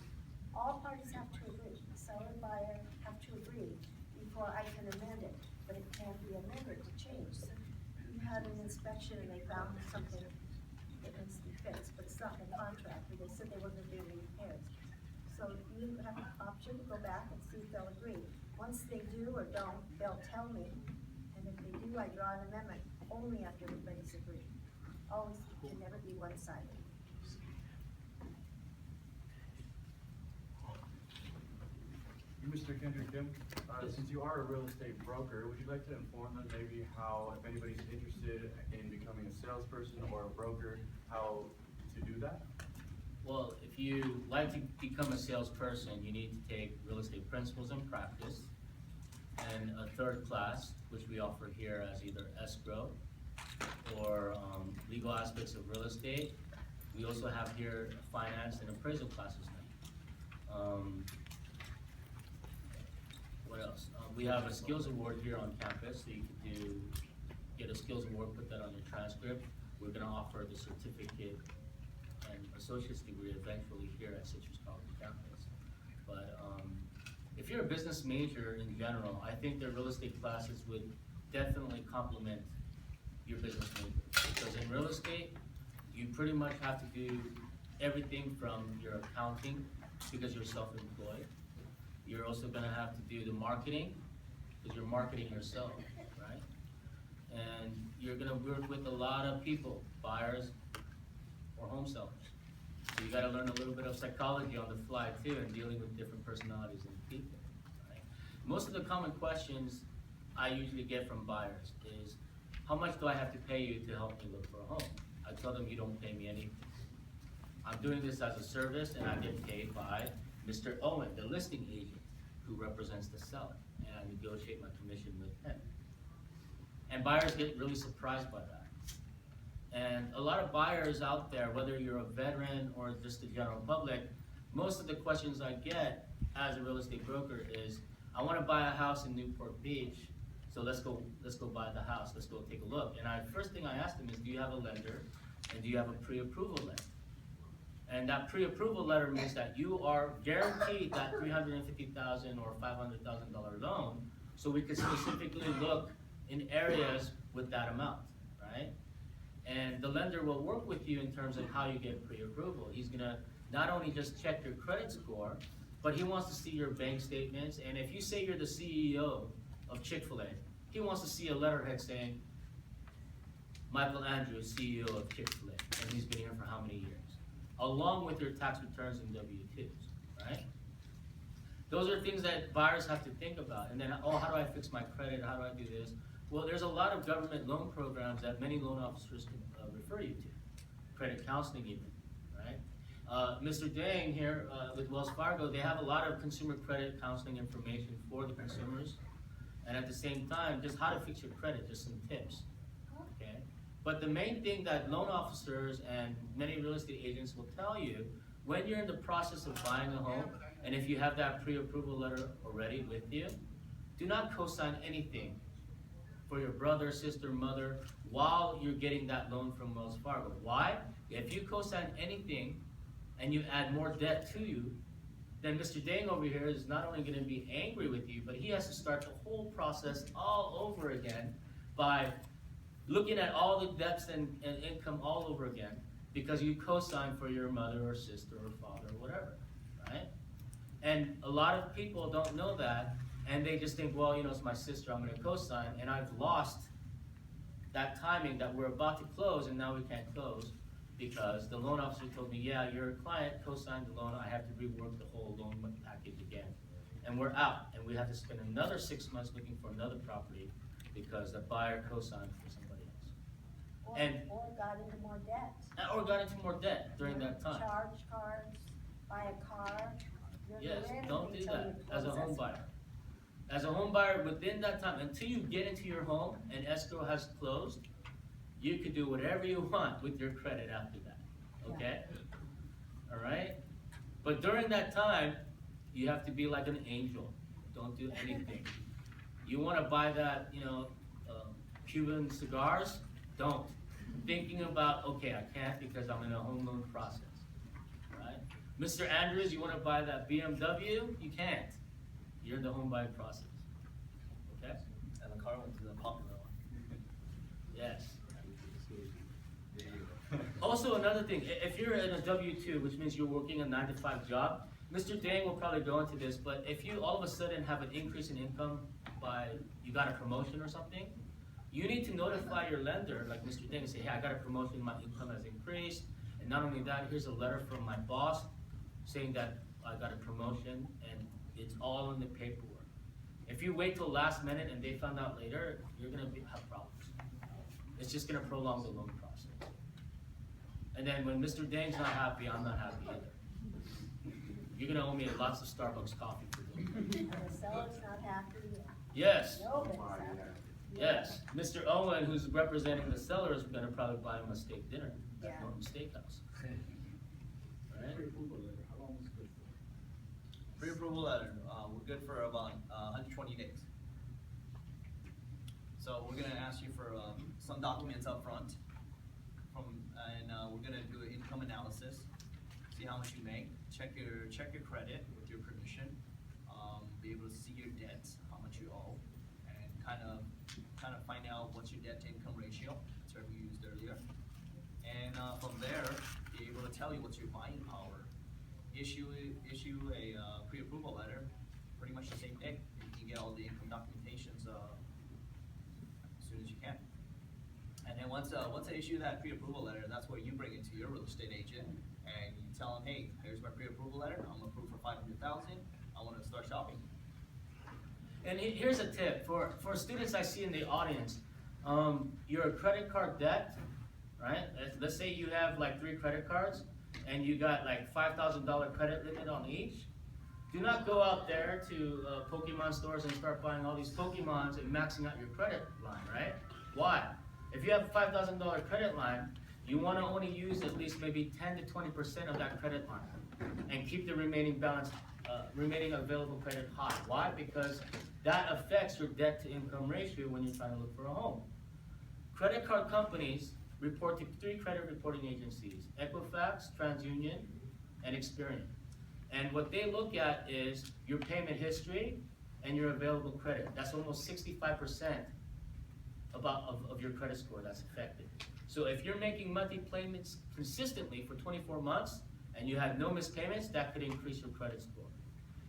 all parties have to agree, the seller and buyer have to agree before I can amend it, but it can't be amended to change. So you had an inspection and they found something that needs to be fixed, but it's not in the contract, but they said they were gonna do repairs. So you have an option to go back and see if they'll agree. Once they do or don't, they'll tell me, and if they do, I draw an amendment only after everybody's agreed. Always, can never be one-sided.
Mr. Kendrick Kim, since you are a real estate broker, would you like to inform them maybe how, if anybody's interested in becoming a salesperson or a broker, how to do that?
Well, if you like to become a salesperson, you need to take real estate principles and practice, and a third class, which we offer here as either escrow or legal aspects of real estate. We also have here finance and appraisal classes now. What else? We have a skills award here on campus, so you could get a skills award, put that on your transcript. We're gonna offer the certificate and associate's degree eventually here at Citrus College campus. But if you're a business major in general, I think the real estate classes would definitely complement your business major. Because in real estate, you pretty much have to do everything from your accounting, because you're self-employed. You're also gonna have to do the marketing, because you're marketing yourself, right? And you're gonna work with a lot of people, buyers or home sellers. So you gotta learn a little bit of psychology on the fly too, and dealing with different personalities and people, right? Most of the common questions I usually get from buyers is, how much do I have to pay you to help me look for a home? I tell them, you don't pay me anything. I'm doing this as a service, and I get paid by Mr. Owen, the listing agent, who represents the seller, and I negotiate my commission with him. And buyers get really surprised by that. And a lot of buyers out there, whether you're a veteran or just the general public, most of the questions I get as a real estate broker is, I wanna buy a house in Newport Beach, so let's go buy the house, let's go take a look. And first thing I ask them is, do you have a lender, and do you have a pre-approval letter? And that pre-approval letter means that you are guaranteed that $350,000 or $500,000 loan, so we can specifically look in areas with that amount, right? And the lender will work with you in terms of how you get pre-approval. He's gonna not only just check your credit score, but he wants to see your bank statements. And if you say you're the CEO of Chick-fil-A, he wants to see a letterhead saying, Michael Andrews, CEO of Chick-fil-A, and he's been here for how many years? Along with your tax returns and W-2s, right? Those are things that buyers have to think about. And then, oh, how do I fix my credit? How do I do this? Well, there's a lot of government loan programs that many loan officers can refer you to. Credit counseling even, right? Mr. Dang here with Wells Fargo, they have a lot of consumer credit counseling information for the consumers. And at the same time, just how to fix your credit, just some tips, okay? But the main thing that loan officers and many real estate agents will tell you, when you're in the process of buying a home, and if you have that pre-approval letter already with you, do not co-sign anything for your brother, sister, mother, while you're getting that loan from Wells Fargo. Why? If you co-sign anything and you add more debt to you, then Mr. Dang over here is not only going to be angry with you, but he has to start the whole process all over again by looking at all the debts and income all over again because you co-signed for your mother or sister or father or whatever, right? And a lot of people don't know that, and they just think, well, you know, it's my sister, I'm going to co-sign, and I've lost that timing that we're about to close, and now we can't close because the loan officer told me, yeah, your client co-signed the loan, I have to rework the whole loan package again. And we're out, and we have to spend another 6 months looking for another property because the buyer co-signed for somebody else.
Or got into more debt.
Or got into more debt during that time.
Charge cards, buy a car. You're
Yes,
doing
don't do
everything
that
till
as a
you
home
close
buyer. As a home buyer, within that time, until you get into your home and escrow has closed, you can do whatever you want with your credit after that, okay? All right? But during that time, you have to be like an angel. Don't do anything. You want to buy that, you know, Cuban cigars? Don't. Thinking about, okay, I can't because I'm in a home loan process, right? Mr. Andrews, you want to buy that BMW? You can't. You're in the home buying process, okay?
And the car one's the popular one.
Yes. Also, another thing, if you're in a W-2, which means you're working a 9-to-5 job, Mr. Dang will probably go into this, but if you all of a sudden have an increase in income by, you got a promotion or something, you need to notify your lender, like Mr. Dang, and say, hey, I got a promotion, my income has increased, and not only that, here's a letter from my boss saying that I got a promotion, and it's all in the paperwork. If you wait till last minute and they found out later, you're gonna have problems. It's just gonna prolong the loan process. And then when Mr. Dang's not happy, I'm not happy either. You're gonna owe me lots of Starbucks coffee for doing that.
And the seller's not happy.
Yes,
Nobody's happy.
yes. Mr. Owen, who's representing the seller, is gonna probably buy him a steak dinner at
Yeah.
Norton Steakhouse. Right?
Pre-approval letter, how long is it good for?
Pre-approval letter, we're good for about 120 days. So we're gonna ask you for some documents up front, and we're gonna do an income analysis, see how much you make, check your credit with your permission, be able to see your debts, how much you owe, and kind of find out what's your debt to income ratio, that's what we used earlier. And from there, be able to tell you what's your buying power. Issue a pre-approval letter pretty much the same day. You can get all the income documentations as soon as you can. And then once I issue that pre-approval letter, that's where you bring it to your real estate agent and you tell them, hey, here's my pre-approval letter. I'm approved for $500,000. I want to start shopping.
And here's a tip for students I see in the audience. Your credit card debt, right? Let's say you have like 3 credit cards and you got like $5,000 credit limit on each. Do not go out there to Pokemon stores and start buying all these Pokemons and maxing out your credit line, right? Why? If you have a $5,000 credit line, you want to only use at least maybe 10 to 20% of that credit line and keep the remaining balance, remaining available credit high. Why? Because that affects your debt to income ratio when you're trying to look for a home. Credit card companies report to 3 credit reporting agencies: Equifax, TransUnion, and Experian. And what they look at is your payment history and your available credit. That's almost 65% of your credit score that's affected. So if you're making monthly payments consistently for 24 months and you have no missed payments, that could increase your credit score.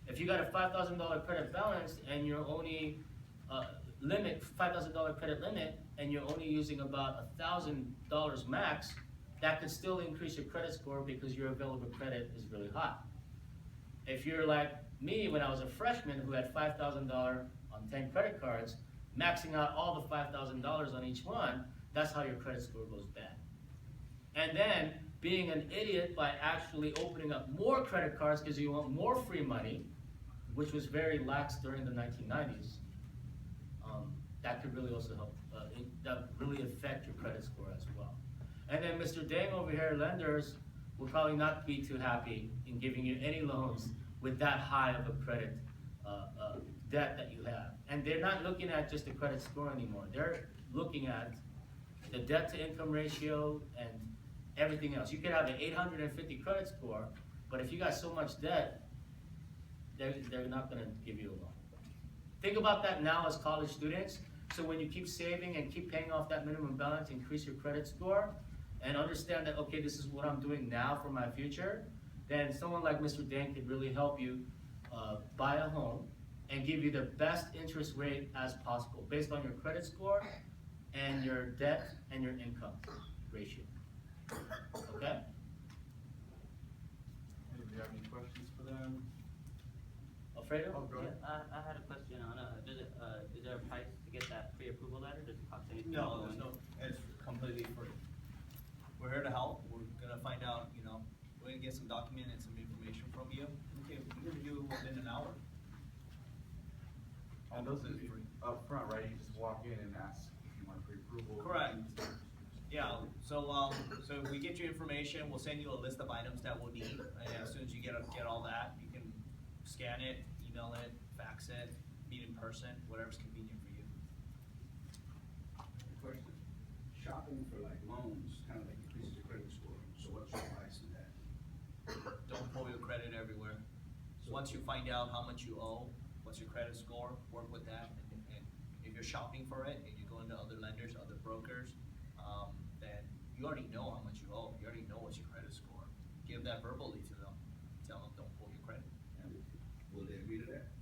If you got a $5,000 credit balance and you're only $5,000 credit limit, and you're only using about $1,000 max, that could still increase your credit score because your available credit is really high. If you're like me, when I was a freshman who had $5,000 on 10 credit cards, maxing out all the $5,000 on each one, that's how your credit score goes bad. And then being an idiot by actually opening up more credit cards because you want more free money, which was very lax during the 1990s, that could really also help, that really affect your credit score as well. And then Mr. Dang over here, lenders will probably not be too happy in giving you any loans with that high of a credit debt that you have. And they're not looking at just the credit score anymore. They're looking at the debt to income ratio and everything else. You could have an 850 credit score, but if you got so much debt, they're not gonna give you a loan. Think about that now as college students. So when you keep saving and keep paying off that minimum balance, increase your credit score, and understand that, okay, this is what I'm doing now for my future, then someone like Mr. Dang could really help you buy a home and give you the best interest rate as possible based on your credit score and your debt and your income ratio. Okay?
Hey, do you have any questions for them?
Alfredo?
Oh, go ahead.
I had a question on, is there a price to get that pre-approval letter? Does it cost anything?
No, there's no, it's completely free. We're here to help, we're gonna find out, we're gonna get some document and some information from you. Okay, we can do within an hour.
And those are up front, right? You just walk in and ask if you want pre-approval.
Correct. Yeah, so if we get you information, we'll send you a list of items that we'll need, and as soon as you get all that, you can scan it, email it, fax it, meet in person, whatever's convenient for you.
Question, shopping for like loans, kind of like increases your credit score, so what's your advice to that?
Don't pull your credit everywhere. Once you find out how much you owe, what's your credit score, work with that, and if you're shopping for it, and you go into other lenders, other brokers, then you already know how much you owe, you already know what's your credit score. Give that verbally to them, tell them don't pull your credit.
Will they agree to that?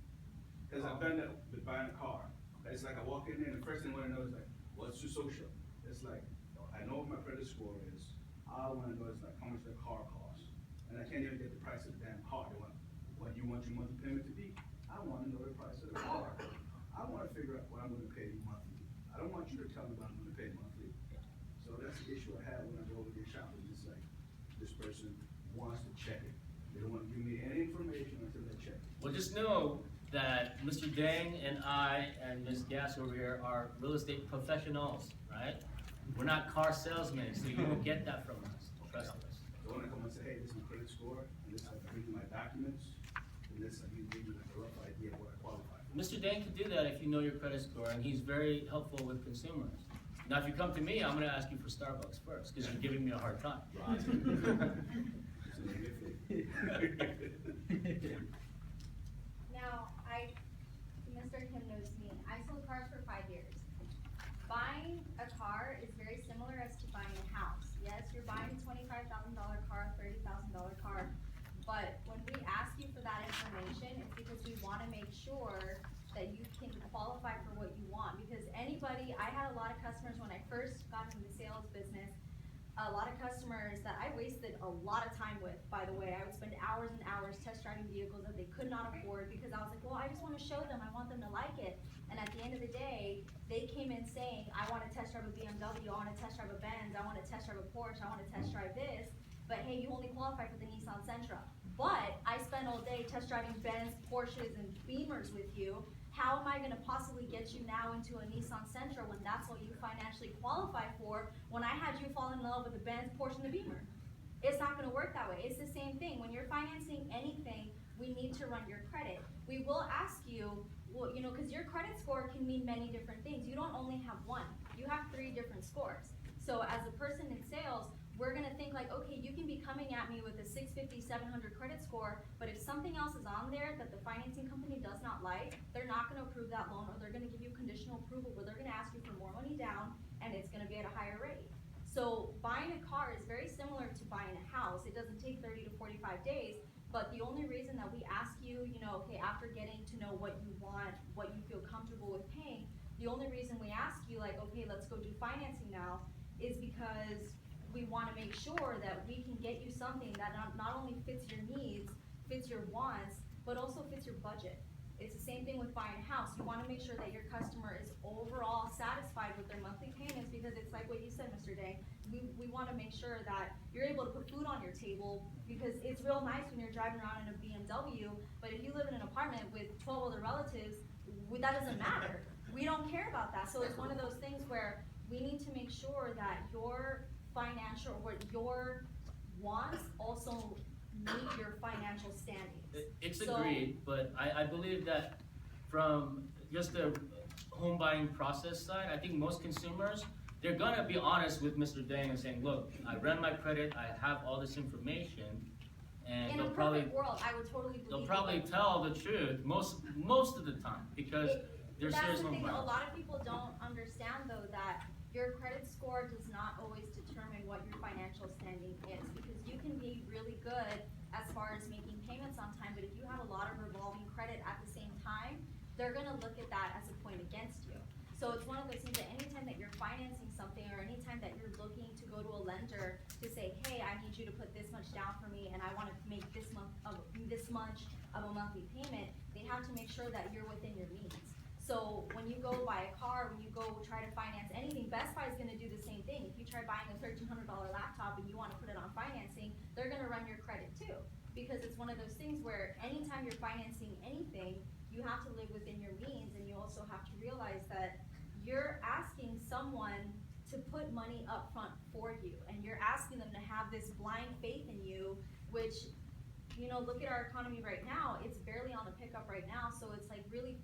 Because I've done that with buying a car. It's like I walk in there and the first thing I wanna know is like, what's your social? It's like, I know what my credit score is, all I wanna know is like how much the car costs. And I can't even get the price of the damn car. They want, what you want your monthly payment to be? I wanna know the price of the car. I wanna figure out what I'm gonna pay monthly. I don't want you to tell me what I'm gonna pay monthly. So that's the issue I have when I go over there shopping, it's like, this person wants to check it. They don't wanna give me any information until they check it.
Well, just know that Mr. Dang and I and Ms. Gass over here are real estate professionals, right? We're not car salesmen, so you won't get that from us, trust us.
So when I come and say, hey, this is my credit score, and this, I bring you my documents, and this, I can give you like a rough idea of what I qualify for.
Mr. Dang can do that if you know your credit score, and he's very helpful with consumers. Now, if you come to me, I'm gonna ask you for Starbucks first, because you're giving me a hard time.
Now, Mr. Kim knows me, I sold cars for 5 years. Buying a car is very similar as to buying a house. Yes, you're buying a $25,000 car, $30,000 car, but when we ask you for that information, it's because we wanna make sure that you can qualify for what you want. Because I had a lot of customers when I first got into the sales business, a lot of customers that I wasted a lot of time with, by the way. I would spend hours and hours test driving vehicles that they could not afford because I was like, well, I just wanna show them, I want them to like it. And at the end of the day, they came in saying, I wanna test drive a BMW, I wanna test drive a Benz, I wanna test drive a Porsche, I wanna test drive this, but hey, you only qualify for the Nissan Sentra. But I spend all day test driving Benz, Porsches, and Beamers with you. How am I gonna possibly get you now into a Nissan Sentra when that's what you financially qualify for, when I had you fall in love with the Benz, Porsche, and the Beamer? It's not gonna work that way. It's the same thing. When you're financing anything, we need to run your credit. We will ask you, well, cause your credit score can mean many different things. You don't only have one, you have 3 different scores. So as a person in sales, we're gonna think like, okay, you can be coming at me with a 650, 700 credit score, but if something else is on there that the financing company does not like, they're not gonna approve that loan, or they're gonna give you conditional approval where they're gonna ask you for more money down and it's gonna be at a higher rate. So buying a car is very similar to buying a house. It doesn't take 30 to 45 days, but the only reason that we ask you, you know, okay, after getting to know what you want, what you feel comfortable with paying, the only reason we ask you like, okay, let's go do financing now, is because we wanna make sure that we can get you something that not only fits your needs, fits your wants, but also fits your budget. It's the same thing with buying a house. You wanna make sure that your customer is overall satisfied with their monthly payments, because it's like what you said, Mr. Day. We wanna make sure that you're able to put food on your table, because it's real nice when you're driving around in a BMW, but if you live in an apartment with 12 other relatives, that doesn't matter. We don't care about that. So it's one of those things where we need to make sure that your financial, or your wants also meet your financial standings.
It's
So-
agreed, but I believe that from just the home buying process side, I think most consumers, they're gonna be honest with Mr. Dang and saying, look, I ran my credit, I have all this information, and
In
they'll
a
probably,
perfect world, I would totally believe.
they'll probably
you.
tell the truth most of the time, because they're serious
That's the
home
thing, a
buyers.
lot of people don't understand though, that your credit score does not always determine what your financial standing is, because you can be really good as far as making payments on time, but if you have a lot of revolving credit at the same time, they're gonna look at that as a point against you. So it's one of those things that anytime that you're financing something, or anytime that you're looking to go to a lender to say, hey, I need you to put this much down for me, and I wanna make this much of a monthly payment, they have to make sure that you're within your means. So when you go buy a car, when you go try to finance anything, Best Buy is gonna do the same thing. If you try buying a $1,300 laptop and you wanna put it on financing, they're gonna run your credit too. Because it's one of those things where anytime you're financing anything, you have to live within your means, and you also have to realize that you're asking someone to put money up front for you, and you're asking them to have this blind faith in you, which, you know, look at our economy right now, it's barely on the pickup right now, so it's like really,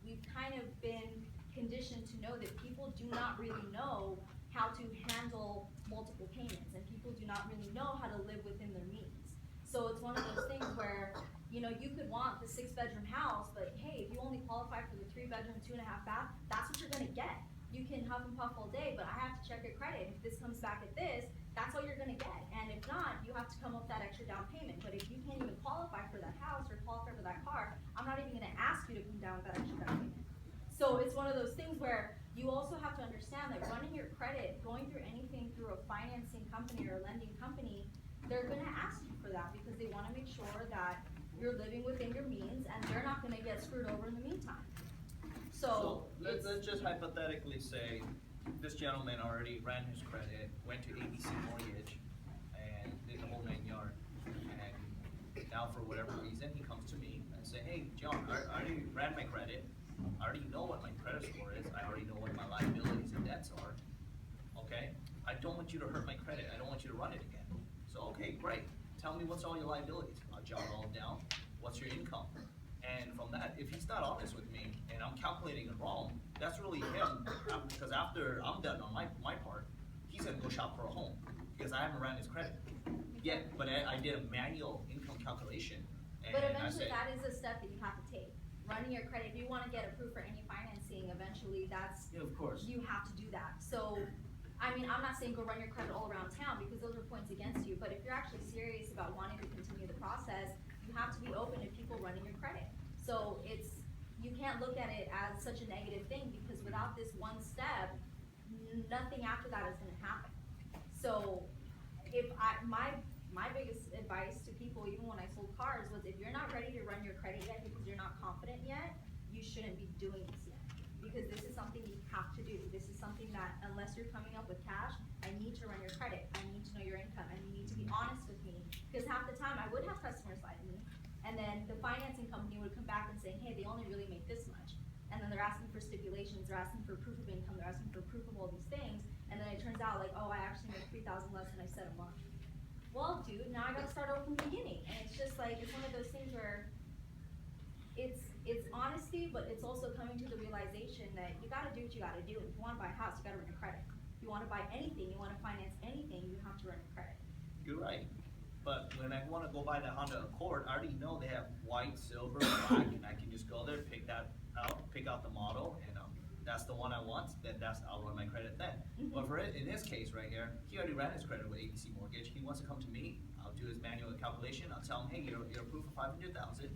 we've kind of been conditioned to know that people do not really know how to handle multiple payments, and people do not really know how to live within their means. So it's one of those things where, you know, you could want the 6-bedroom house, but hey, if you only qualify for the 3-bedroom, 2.5 bath, that's what you're gonna get. You can huff and puff all day, but I have to check your credit. If this comes back at this, that's all you're gonna get. And if not, you have to come up with that extra down payment. But if you can't even qualify for that house or qualify for that car, I'm not even gonna ask you to come down with that extra down payment. So it's one of those things where you also have to understand that running your credit, going through anything through a financing company or a lending company, they're gonna ask you for that, because they wanna make sure that you're living within your means, and they're not gonna get screwed over in the meantime. So,
let's just hypothetically say this gentleman already ran his credit, went to ABC Mortgage, and did the whole 9 yard. And now for whatever reason, he comes to me and say, hey, John, I already ran my credit. I already know what my credit score is. I already know what my liabilities and debts are. Okay? I don't want you to hurt my credit. I don't want you to run it again. So, okay, great. Tell me what's all your liabilities. I'll jot it all down. What's your income? And from that, if he's not honest with me and I'm calculating it wrong, that's really him. Because after I'm done on my part, he's gonna go shop for a home because I haven't ran his credit yet. But I did a manual income calculation. And
but
I
eventually
said,
that is a step that you have to take. Running your credit, if you wanna get approved for any financing, eventually that's,
Yeah, of course.
you have to do that. So, I mean, I'm not saying go run your credit all around town, because those are points against you, but if you're actually serious about wanting to continue the process, you have to be open to people running your credit. So you can't look at it as such a negative thing, because without this one step, nothing after that is gonna happen. So, my biggest advice to people, even when I sold cars, was if you're not ready to run your credit yet because you're not confident yet, you shouldn't be doing this yet. Because this is something you have to do. This is something that, unless you're coming up with cash, I need to run your credit. I need to know your income, and you need to be honest with me. Because half the time I would have customers lie to me, and then the financing company would come back and say, hey, they only really make this much. And then they're asking for stipulations, they're asking for proof of income, they're asking for proof of all these things, and then it turns out like, oh, I actually make 3,000 less than I said a month. Well, dude, now I gotta start over from the beginning, and it's just like, it's one of those things where it's honesty, but it's also coming to the realization that you gotta do what you gotta do. If you wanna buy a house, you gotta run your credit. If you wanna buy anything, you wanna finance anything, you have to run your credit.
you're right. But when I wanna go buy the Honda Accord, I already know they have white, silver, black, and I can just go there, pick out the model, and that's the one I want, then I'll run my credit then. But for it, in this case right here, he already ran his credit with ABC Mortgage, he wants to come to me, I'll do his manual calculation, I'll tell him, hey, you're approved for 500,000,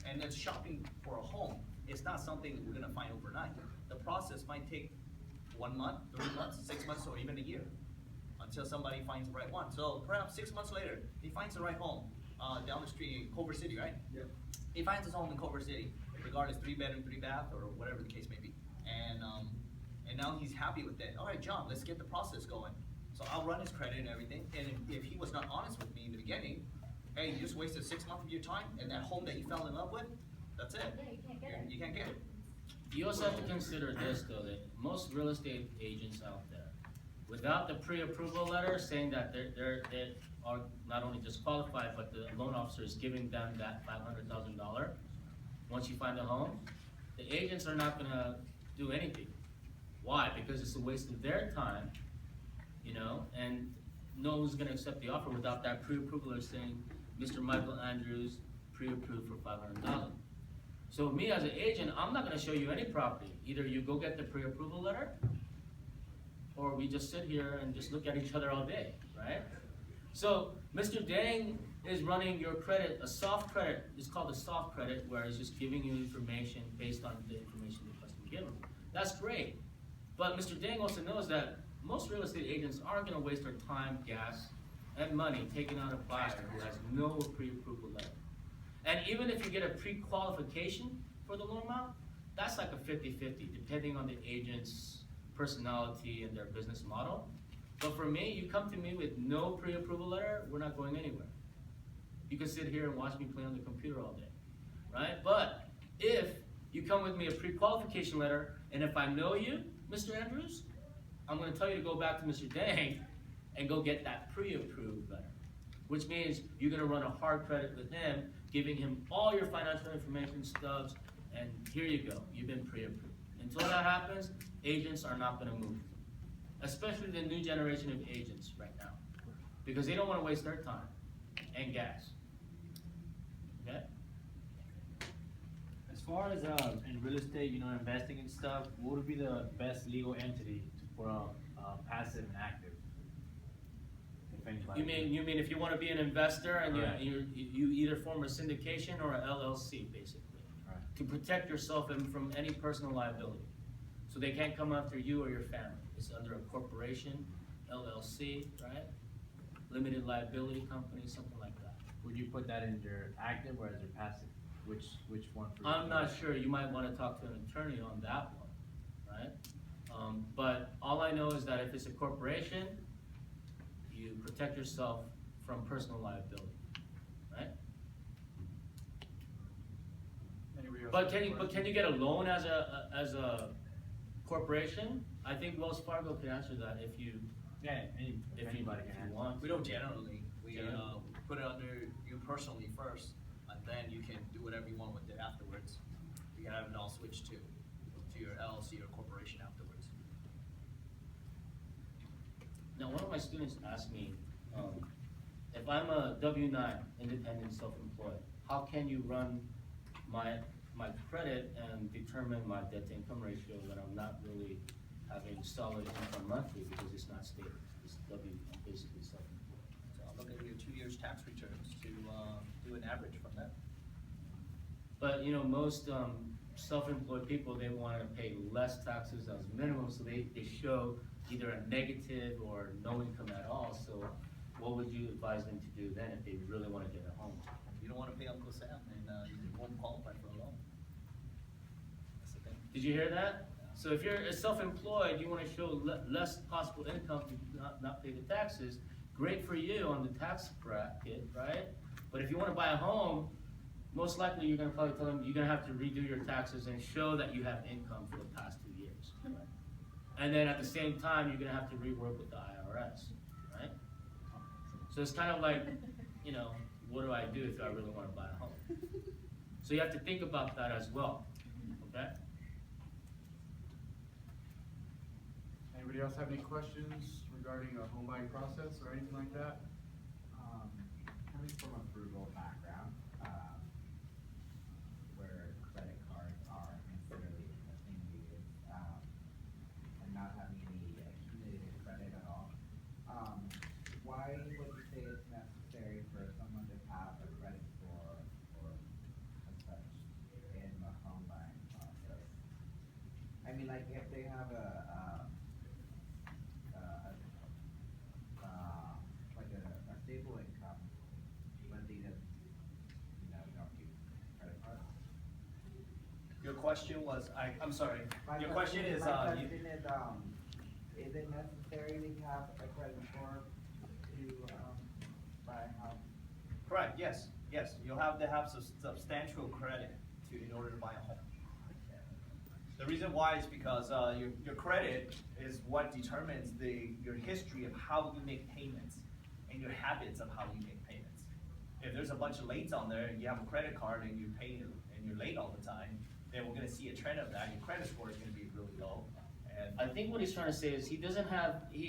and it's shopping for a home, it's not something that we're gonna find overnight. The process might take 1 month, 3 months, 6 months, or even a year, until somebody finds the right one. So perhaps 6 months later, he finds the right home, down the street in Culver City, right?
Yep.
He finds his home in Culver City, regardless 3-bedroom, 3-bath, or whatever the case may be. And now he's happy with it. All right, John, let's get the process going. So I'll run his credit and everything, and if he was not honest with me in the beginning, hey, you just wasted 6 months of your time, and that home that you fell in love with, that's it.
Yeah, you can't get it.
You can't get it.
You also have to consider this though, that most real estate agents out there, without the pre-approval letter saying that they are not only disqualified, but the loan officer is giving them that $500,000, once you find a home, the agents are not gonna do anything. Why? Because it's a waste of their time, you know, and no one's gonna accept the offer without that pre-approval letter saying, Mr. Michael Andrews, pre-approved for $500,000. So me as an agent, I'm not gonna show you any property. Either you go get the pre-approval letter, or we just sit here and just look at each other all day, right? So Mr. Dang is running your credit, a soft credit, it's called a soft credit, where he's just giving you information based on the information the customer gives him. That's great. But Mr. Dang also knows that most real estate agents aren't gonna waste their time, gas, and money taking on a buyer who has no pre-approval letter. And even if you get a pre-qualification for the loan amount, that's like a 50-50, depending on the agent's personality and their business model. But for me, you come to me with no pre-approval letter, we're not going anywhere. You can sit here and watch me play on the computer all day, right? But if you come with me a pre-qualification letter, and if I know you, Mr. Andrews, I'm gonna tell you to go back to Mr. Dang and go get that pre-approved letter, which means you're gonna run a hard credit with him, giving him all your financial information stubs, and here you go, you've been pre-approved. Until that happens, agents are not gonna move, especially the new generation of agents right now, because they don't wanna waste their time and gas, okay?
As far as in real estate, you know, investing and stuff, what would be the best legal entity for passive and active? If anybody.
You mean if you wanna be an investor and
Right.
you either form a syndication or a LLC, basically,
Right.
to protect yourself from any personal liability. So they can't come after you or your family. It's under a corporation, LLC, right? Limited liability company, something like that.
Would you put that in your active or as your passive? Which one for you?
I'm not sure, you might wanna talk to an attorney on that one, right? But all I know is that if it's a corporation, you protect yourself from personal liability, right?
Anybody else?
But
have
can you get a loan as a corporation? I think Wells Fargo can answer that if you
Yeah, anybody can
if you
answer.
want.
We don't generally, we
Generally.
put it under you personally first, and then you can do whatever you want with it afterwards. You can have it all switched to your LLC or corporation afterwards.
Now, one of my students asked me, if I'm a W-9, independent, self-employed, how can you run my credit and determine my debt-to-income ratio when I'm not really having solid income monthly because it's not stable? It's basically self-employed.
So I'll look at your 2 years tax returns to do an average from that.
But, you know, most self-employed people, they want to pay less taxes as minimum, so they show either a negative or no income at all. So what would you advise them to do then if they really want to get a home?
You don't want to pay Uncle Sam, and you won't qualify for a loan. That's the thing.
Did you hear that? So if you're self-employed, you want to show less possible income to not pay the taxes, great for you on the tax bracket, right? But if you want to buy a home, most likely you're going to probably tell them you're going to have to redo your taxes and show that you have income for the past 2 years, right? And then at the same time, you're going to have to rework with the IRS, right? So it's kind of like, you know, what do I do if I really want to buy a home? So you have to think about that as well, okay?
Anybody else have any questions regarding a home buying process or anything like that?
Coming from a frugal background, where credit cards are considered a thing we use, have like a stable income, but they just, don't use credit cards?
Your question was, I'm sorry,
My
your question is,
my question is it necessary to have a credit score to, buy a house?
correct, yes, you'll have to have substantial credit in order to buy a home. The reason why is because your credit is what determines your history of how you make payments and your habits of how you make payments. If there's a bunch of lates on there and you have a credit card and you pay and you're late all the time, then we're gonna see a trend of that. Your credit score is gonna be really low. And
I think what he's trying to say is he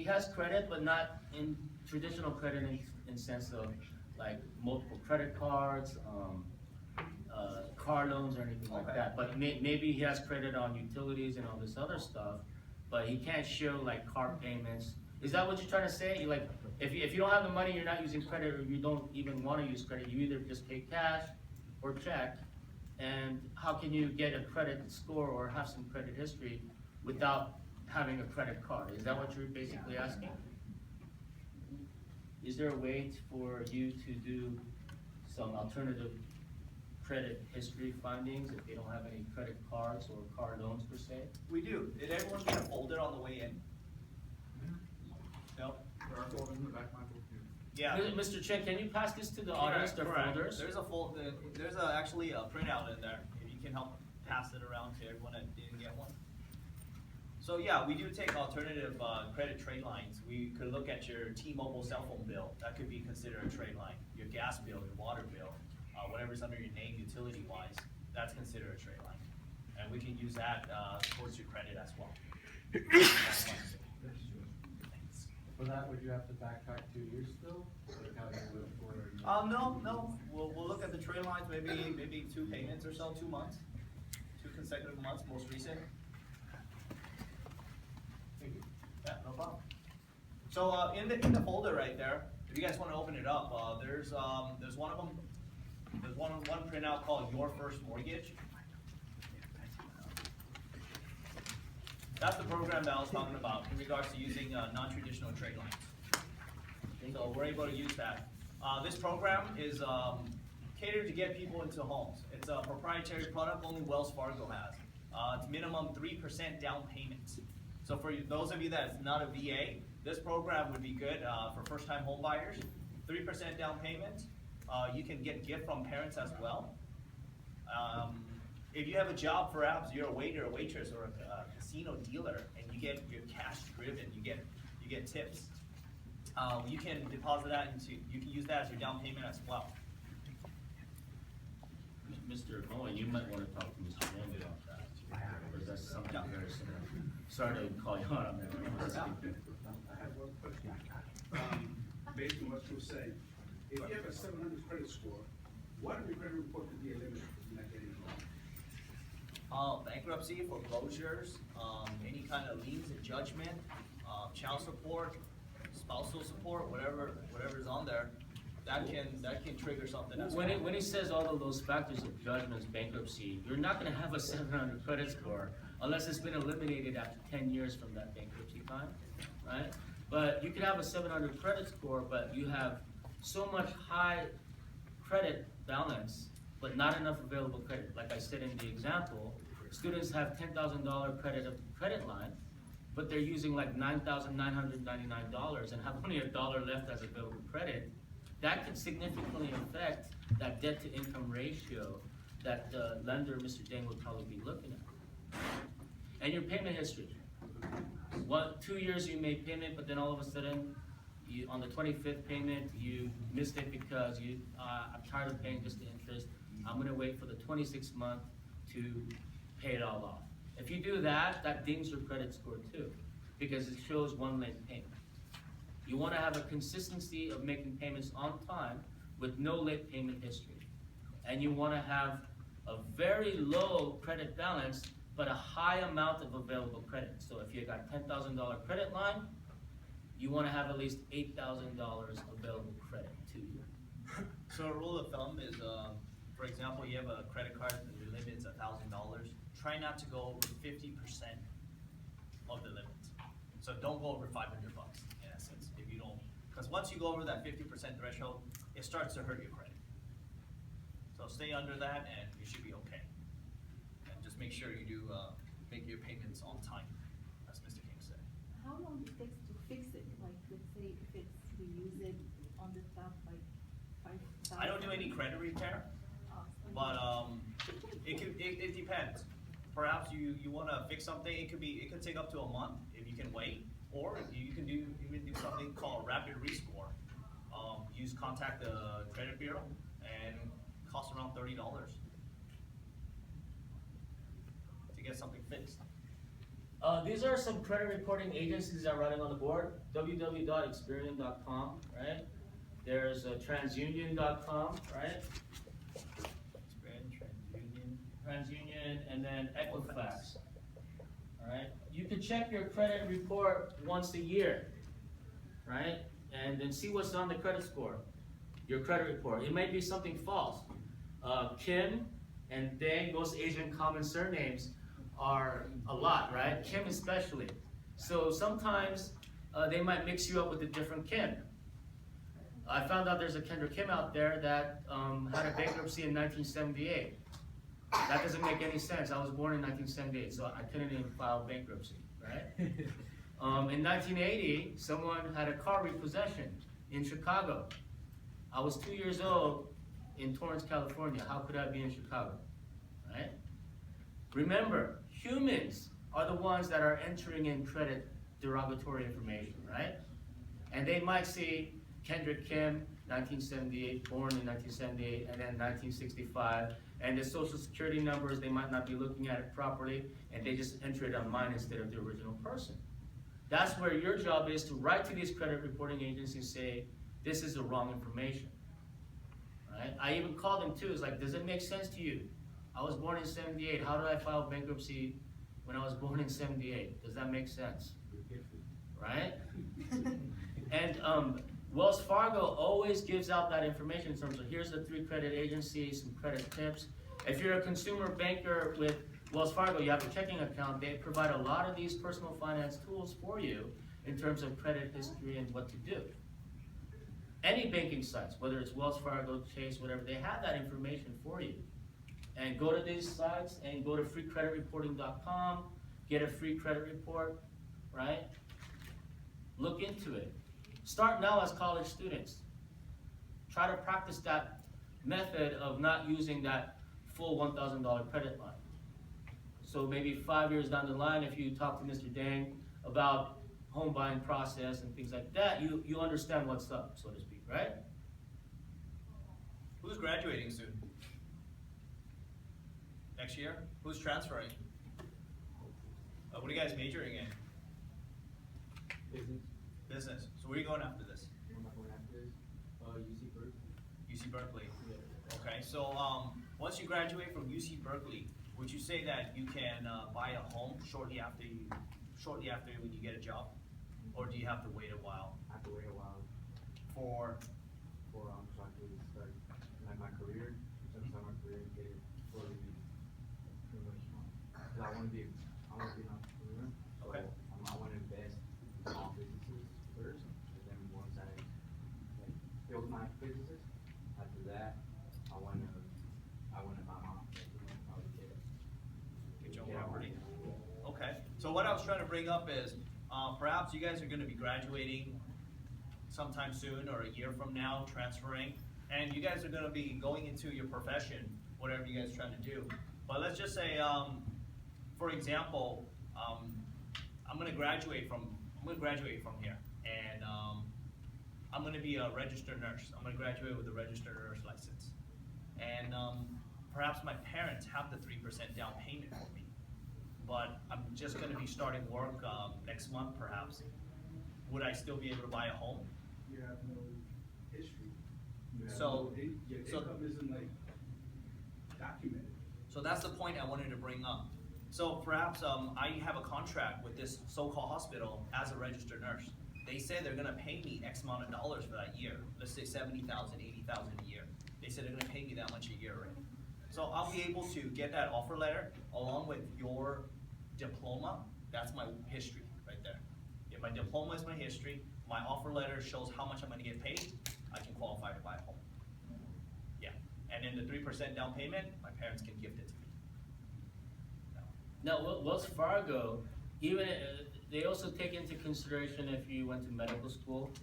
has credit, but not in traditional credit in sense of like multiple credit cards, car loans or anything like
Okay.
that. But maybe he has credit on utilities and all this other stuff, but he can't show like car payments. Is that what you're trying to say? You like, if you don't have the money, you're not using credit, or you don't even want to use credit, you either just pay cash or check. And how can you get a credit score or have some credit history without having a credit card? Is that what you're basically asking? Is there a way for you to do some alternative credit history findings if they don't have any credit cards or car loans per se?
we do. Did everyone get a folder on the way in? No?
There are folders in the back, Michael.
Yeah.
Mr. Chen, can you pass this to the audience, their
Correct.
folders?
There's actually a printout in there, if you can help pass it around to everyone that didn't get one. So yeah, we do take alternative credit trade lines. We could look at your T-Mobile cell phone bill, that could be considered a trade line. Your gas bill, your water bill, whatever's under your name utility-wise, that's considered a trade line. And we can use that towards your credit as well.
For that, would you have to backtrack 2 years still? Like how you would for?
No. We'll look at the trade lines, maybe 2 payments or so, 2 months. 2 consecutive months, most recent.
Thank you.
Yeah, no problem. So in the folder right there, if you guys want to open it up, there's one of them. There's one printout called Your First Mortgage. That's the program that I was talking about in regards to using non-traditional trade lines. So we're able to use that. This program is catered to get people into homes. It's a proprietary product only Wells Fargo has. It's minimum 3% down payment. So for those of you that's not a VA, this program would be good for first-time home buyers. 3% down payment. You can get gift from parents as well. If you have a job, perhaps you're a waiter, a waitress, or a casino dealer, and you get your cash driven, you get tips. You can deposit that you can use that as your down payment as well.
Mr. Owen, you might want to talk to Mr. Randy about that, because that's something very similar. Sorry to call you out on that.
I have one question. Based on what you were saying, if you have a 700 credit score, what if your credit report could be eliminated if you're not getting a loan?
Bankruptcy, foreclosures, any kind of liens and judgment, child support, spousal support, whatever's on there, that can trigger something as well.
When he says all of those factors of judgments, bankruptcy, you're not gonna have a 700 credit score unless it's been eliminated after 10 years from that bankruptcy time, right? But you could have a 700 credit score, but you have so much high credit balance, but not enough available credit. Like I said in the example, students have $10,000 credit line, but they're using like $9,999 and have only $1 left as available credit. That could significantly affect that debt to income ratio that the lender, Mr. Deng, would probably be looking at. And your payment history. 2 years you made payment, but then all of a sudden, on the 25th payment, you missed it because I'm tired of paying just the interest. I'm gonna wait for the 26th month to pay it all off. If you do that, that dings your credit score too, because it shows one late payment. You wanna have a consistency of making payments on time with no late payment history. And you wanna have a very low credit balance, but a high amount of available credit. So if you got $10,000 credit line, you wanna have at least $8,000 available credit to you.
So a rule of thumb is, for example, you have a credit card and your limit's $1,000. Try not to go over 50% of the limit. So don't go over 500 bucks in essence, if you don't, because once you go over that 50% threshold, it starts to hurt your credit. So stay under that and you should be okay. And just make sure you do, make your payments on time, as Mr. King said.
How long it takes to fix it? Like, let's say if it's, we use it on the top, like 5,000.
I don't do any credit repair, but it depends. Perhaps you wanna fix something, it could take up to a month if you can wait, or you can even do something called rapid rescore. Contact the credit bureau and cost around $30 to get something fixed.
These are some credit reporting agencies that are running on the board. www.experian.com, right? There's transunion.com, right? TransUnion, and then Equifax. All right, you can check your credit report once a year, right? And then see what's on the credit score, your credit report. It may be something false. Kim and Dang, those Asian common surnames are a lot, right? Kim especially. So sometimes they might mix you up with a different Kim. I found out there's a Kendra Kim out there that had a bankruptcy in 1978. That doesn't make any sense. I was born in 1978, so I couldn't even file bankruptcy, right? In 1980, someone had a car repossession in Chicago. I was 2 years old in Torrance, California. How could I be in Chicago, right? Remember, humans are the ones that are entering in credit derogatory information, right? And they might see Kendrick Kim, 1978, born in 1978, and then 1965, and the social security numbers, they might not be looking at it properly, and they just enter it on mine instead of the original person. That's where your job is to write to these credit reporting agencies and say, this is the wrong information, right? I even called them too, it's like, does it make sense to you? I was born in 78, how did I file bankruptcy when I was born in 78? Does that make sense? Right? And Wells Fargo always gives out that information in terms of here's the 3 credit agencies, some credit tips. If you're a consumer banker with Wells Fargo, you have a checking account, they provide a lot of these personal finance tools for you in terms of credit history and what to do. Any banking sites, whether it's Wells Fargo, Chase, whatever, they have that information for you. And go to these sites and go to freecreditreporting.com, get a free credit report, right? Look into it. Start now as college students. Try to practice that method of not using that full $1,000 credit line. So maybe 5 years down the line, if you talk to Mr. Dang about home buying process and things like that, you understand what's up, so to speak, right?
Who's graduating soon? Next year? Who's transferring? What are you guys majoring in?
Business.
Business. So where are you going after this?
Where am I going after this? UC Berkeley.
UC Berkeley.
Yeah.
Okay, so once you graduate from UC Berkeley, would you say that you can buy a home shortly after when you get a job, or do you have to wait a while?
I have to wait a while
For
so I can start my career, and get it slowly, pretty much. Cause I want to be an entrepreneur.
Okay.
So I want to invest in small businesses first, and then once I build my businesses, after that, I want to buy my own.
Get your own property. Okay. So what I was trying to bring up is, perhaps you guys are going to be graduating sometime soon or a year from now, transferring, and you guys are going to be going into your profession, whatever you guys are trying to do. But let's just say, for example, I'm going to graduate from here, and I'm going to be a registered nurse. I'm going to graduate with a registered nurse license, and perhaps my parents have the 3% down payment for me, but I'm just going to be starting work next month, perhaps. Would I still be able to buy a home?
You have no history. You have
So-
your
so-
income isn't like documented.
So that's the point I wanted to bring up. So perhaps I have a contract with this so-called hospital as a registered nurse. They say they're gonna pay me X amount of dollars for that year. Let's say 70,000, 80,000 a year. They said they're gonna pay me that much a year already. So I'll be able to get that offer letter along with your diploma That's my history right there. If my diploma is my history, my offer letter shows how much I'm gonna get paid, I can qualify to buy a home. Yeah, and then the 3% down payment, my parents can gift it to me.
Now, Wells Fargo, even, they also take into consideration if you went to medical school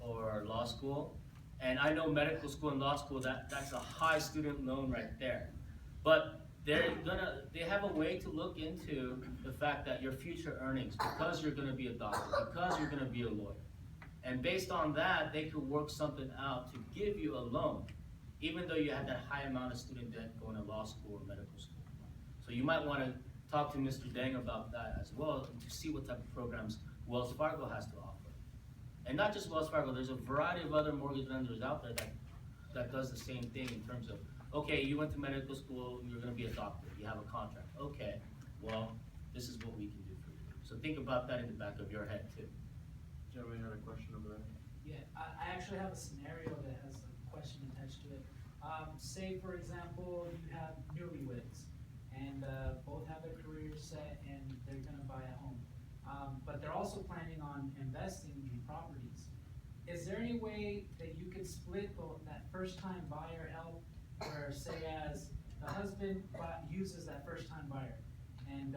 or law school. And I know medical school and law school, that's a high student loan right there. But they have a way to look into the fact that your future earnings, because you're gonna be a doctor, because you're gonna be a lawyer. And based on that, they could work something out to give you a loan, even though you have that high amount of student debt going to law school or medical school. So you might wanna talk to Mr. Dang about that as well, to see what type of programs Wells Fargo has to offer. And not just Wells Fargo, there's a variety of other mortgage lenders out there that does the same thing in terms of, okay, you went to medical school, you're gonna be a doctor, you have a contract. Okay, well, this is what we can do for you. So think about that in the back of your head too.
Gentleman had a question over there.
Yeah, I actually have a scenario that has a question attached to it. Say, for example, you have newlyweds, and both have their careers set, and they're gonna buy a home. But they're also planning on investing in properties. Is there any way that you could split that first-time buyer help, where say as the husband uses that first-time buyer, and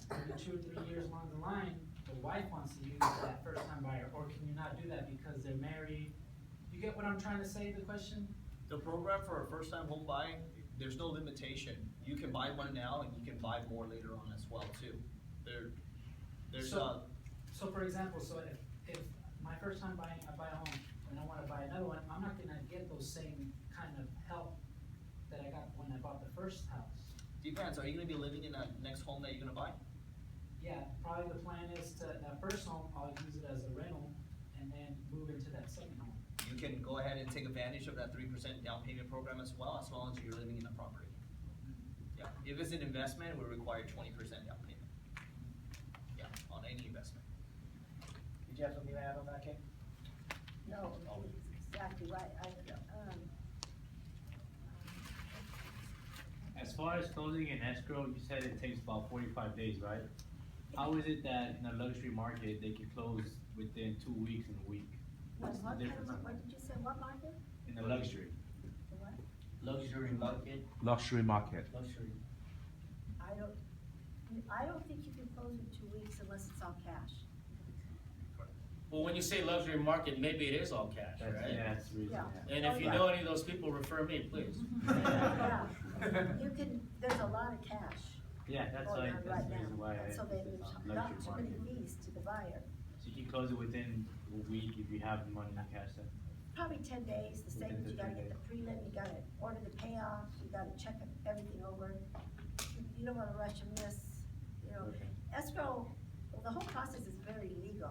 maybe 2 or 3 years along the line, the wife wants to use that first-time buyer, or can you not do that because they're married? You get what I'm trying to say, the question?
The program for a first-time home buying, there's no limitation. You can buy one now and you can buy more later on as well too.
So for example, if my first time buying, I buy a home and I wanna buy another one, I'm not gonna get those same kind of help that I got when I bought the first house.
Depends, are you gonna be living in that next home that you're gonna buy?
Yeah, probably the plan is to, that first home, I'll use it as a rental and then move into that second home.
You can go ahead and take advantage of that 3% down payment program as long as you're living in the property. Yeah, if it's an investment, we require 20% down payment. Yeah, on any investment.
Did you have something to add on that, Kate?
No, exactly right.
As far as closing an escrow, you said it takes about 45 days, right? How is it that in a luxury market, they can close within 2 weeks and a week? What's the difference?
What did you say, what market?
In the luxury.
The what?
Luxury market.
Luxury market.
Luxury.
I don't think you can close in 2 weeks unless it's all cash.
Well, when you say luxury market, maybe it is all cash, right?
Yeah, that's the reason.
Yeah.
And if you know any of those people, refer me, please.
Yeah, you can, there's a lot of cash.
Yeah, that's
going
why,
on
that's
right
the reason
now.
why I
And so there's
emphasize on
not
luxury
too many
market.
fees to the buyer.
So you can close it within a week if you have the money in cash then?
Probably 10 days, the same,
Within
you gotta
10
get the prelim, you gotta order the payoff, you gotta check everything over. You don't wanna rush and miss, you know.
Okay.
Escrow, well, the whole process is very legal,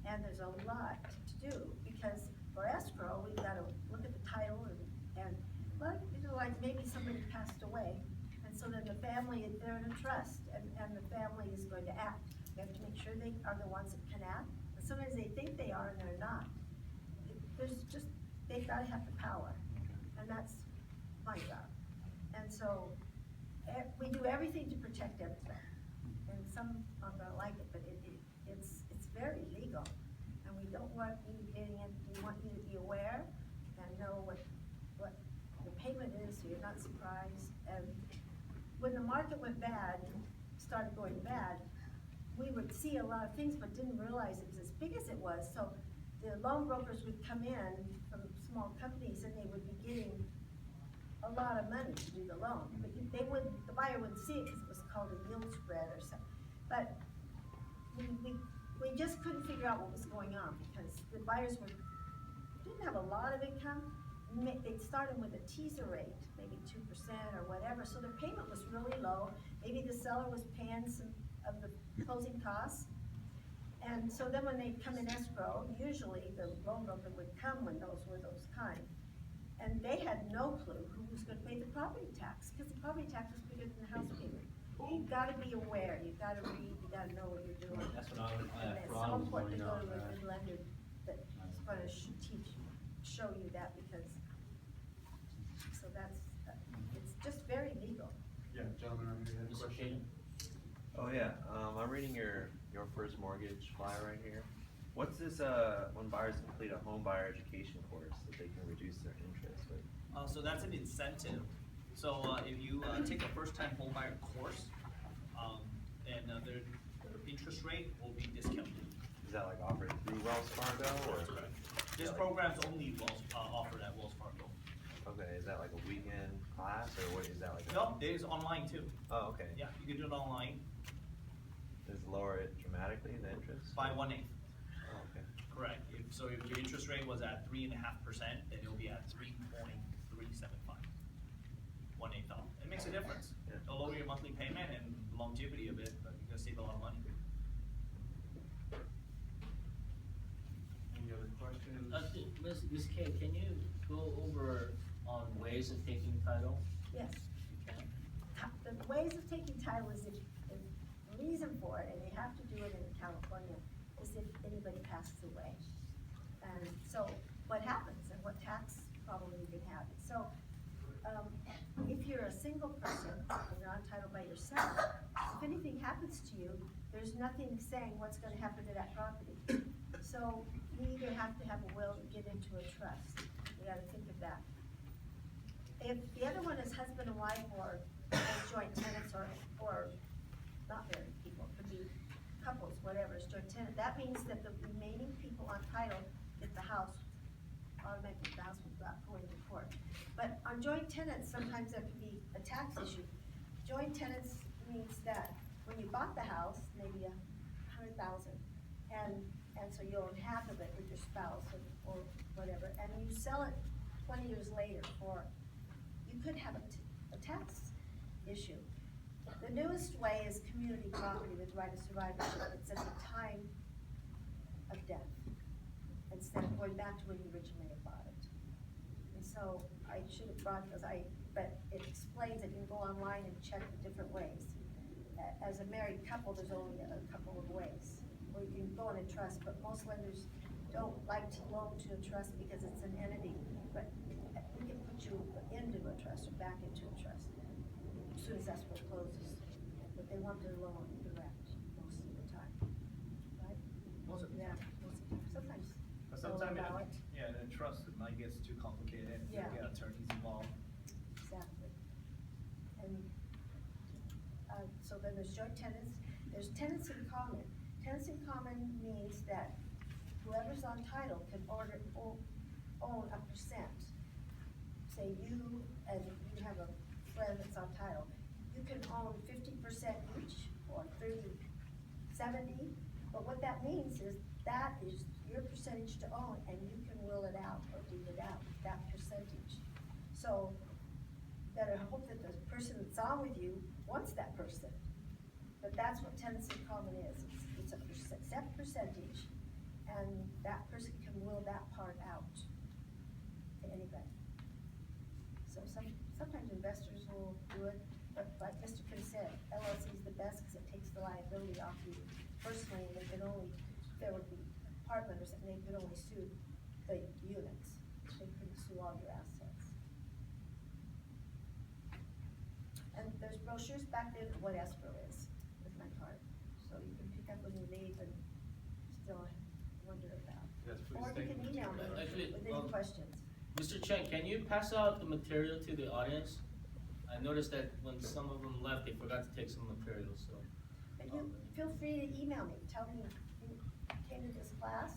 and there's a lot to do, because for escrow, we've gotta look at the title and, well, you know, like maybe somebody passed away, and so then the family, they're in a trust, and the family is going to act. We have to make sure they are the ones that can act, and sometimes they think they are and they're not. There's just, they've gotta have the power, and that's my job. And so, we do everything to protect everything. And some aren't gonna like it, but it's very legal. And we don't want you getting in, we want you to be aware and know what the payment is, so you're not surprised. And when the market went bad, started going bad, we would see a lot of things, but didn't realize it was as big as it was. So the loan brokers would come in from small companies and they would be getting a lot of money to do the loan. But the buyer wouldn't see it because it was called a yield spread or something. But we just couldn't figure out what was going on because the buyers didn't have a lot of income. They started with a teaser rate, maybe 2% or whatever, so their payment was really low. Maybe the seller was paying some of the closing costs. And so then when they come in escrow, usually the loan broker would come when those were those kind. And they had no clue who was gonna pay the property tax, because the property tax was bigger than the house payment. You've gotta be aware, you've gotta read, you gotta know what you're doing.
That's what I was,
And it's
for all I
so
was
important to
going
go to
on.
a good lender that's gonna show you that, because, so that's, it's just very legal.
Yeah, gentleman, right here had a
Mr.
question.
Kane?
Oh,
Oh yeah, I'm reading your first mortgage flyer right here. What's this, when buyers complete a home buyer education course that they can reduce their interest with?
So that's an incentive. So if you take a first-time home buyer course, then their interest rate will be discounted.
Is that like offered through Wells Fargo or?
That's correct. This
Yeah, like-
program's only offered at Wells Fargo.
Okay, is that like a weekend class or what is that like?
No, it is online too.
Oh, okay.
Yeah, you can do it online
Does it lower it dramatically, the interest?
by 1/8.
Oh, okay.
Correct. So if your interest rate was at 3.5%, then it'll be at 3.375. 1/8 off. It makes a difference.
Yeah.
It'll lower your monthly payment and longevity of it, but you're gonna save a lot of money.
Any other questions?
Ms. K, can you go over on ways of taking title?
Yes. The ways of taking title is if, the reason for it, and you have to do it in California, is if anybody passes away. And so what happens and what tax problem you can have. So, if you're a single person and you're on title by yourself, if anything happens to you, there's nothing saying what's gonna happen to that property. So you either have to have a will or get into a trust. You gotta think of that. If the other one is husband and wife or joint tenants or not married people, it could be couples, whatever, it's joint tenant, that means that the remaining people on title get the house, automatically the house without going to court. But on joint tenants, sometimes there could be a tax issue. Joint tenants means that when you bought the house, maybe $100,000, and so you own half of it with your spouse or whatever, and you sell it 20 years later for, you could have a tax issue. The newest way is community property with right of survivorship. It's at the time of death, instead of going back to when you originally had bought it. And so I should have brought those, but it explains that you can go online and check the different ways. As a married couple, there's only a couple of ways. Or you can go in a trust, but most lenders don't like to loan to a trust because it's an entity. But we can put you into a trust or back into a trust as soon as escrow closes. But they want their loan direct most of the time, right?
Most of the
Yeah,
time.
most of the time. Sometimes.
But
they'll
sometimes,
allow it.
yeah, the trust, it might get too complicated, you
Yeah.
get attorneys involved.
Exactly. And, so then there's joint tenants, there's tenants in common. Tenants in common means that whoever's on title can own a percent. Say you, and you have a friend that's on title, you can own 50% each, or 30, 70, but what that means is that is your percentage to own, and you can will it out or deed it out, that percentage. So, better hope that the person that's on with you wants that person. But that's what tenancy in common is, it's a set percentage, and that person can will that part out to anybody. So sometimes investors will do it, but like Mr. Kim said, LLC is the best because it takes the liability off you personally, and there would be partners and they could only sue the units. They couldn't sue all your assets. And there's brochures back there of what escrow is with my card. So you can pick up when you leave and still wonder about.
Yes, please,
Or you
thank
can
you,
email
Mr.
me
Actually,
with any questions.
Mr. Chen, can you pass out the material to the audience? I noticed that when some of them left, they forgot to take some material, so.
And you, feel free to email me, tell me you came to this class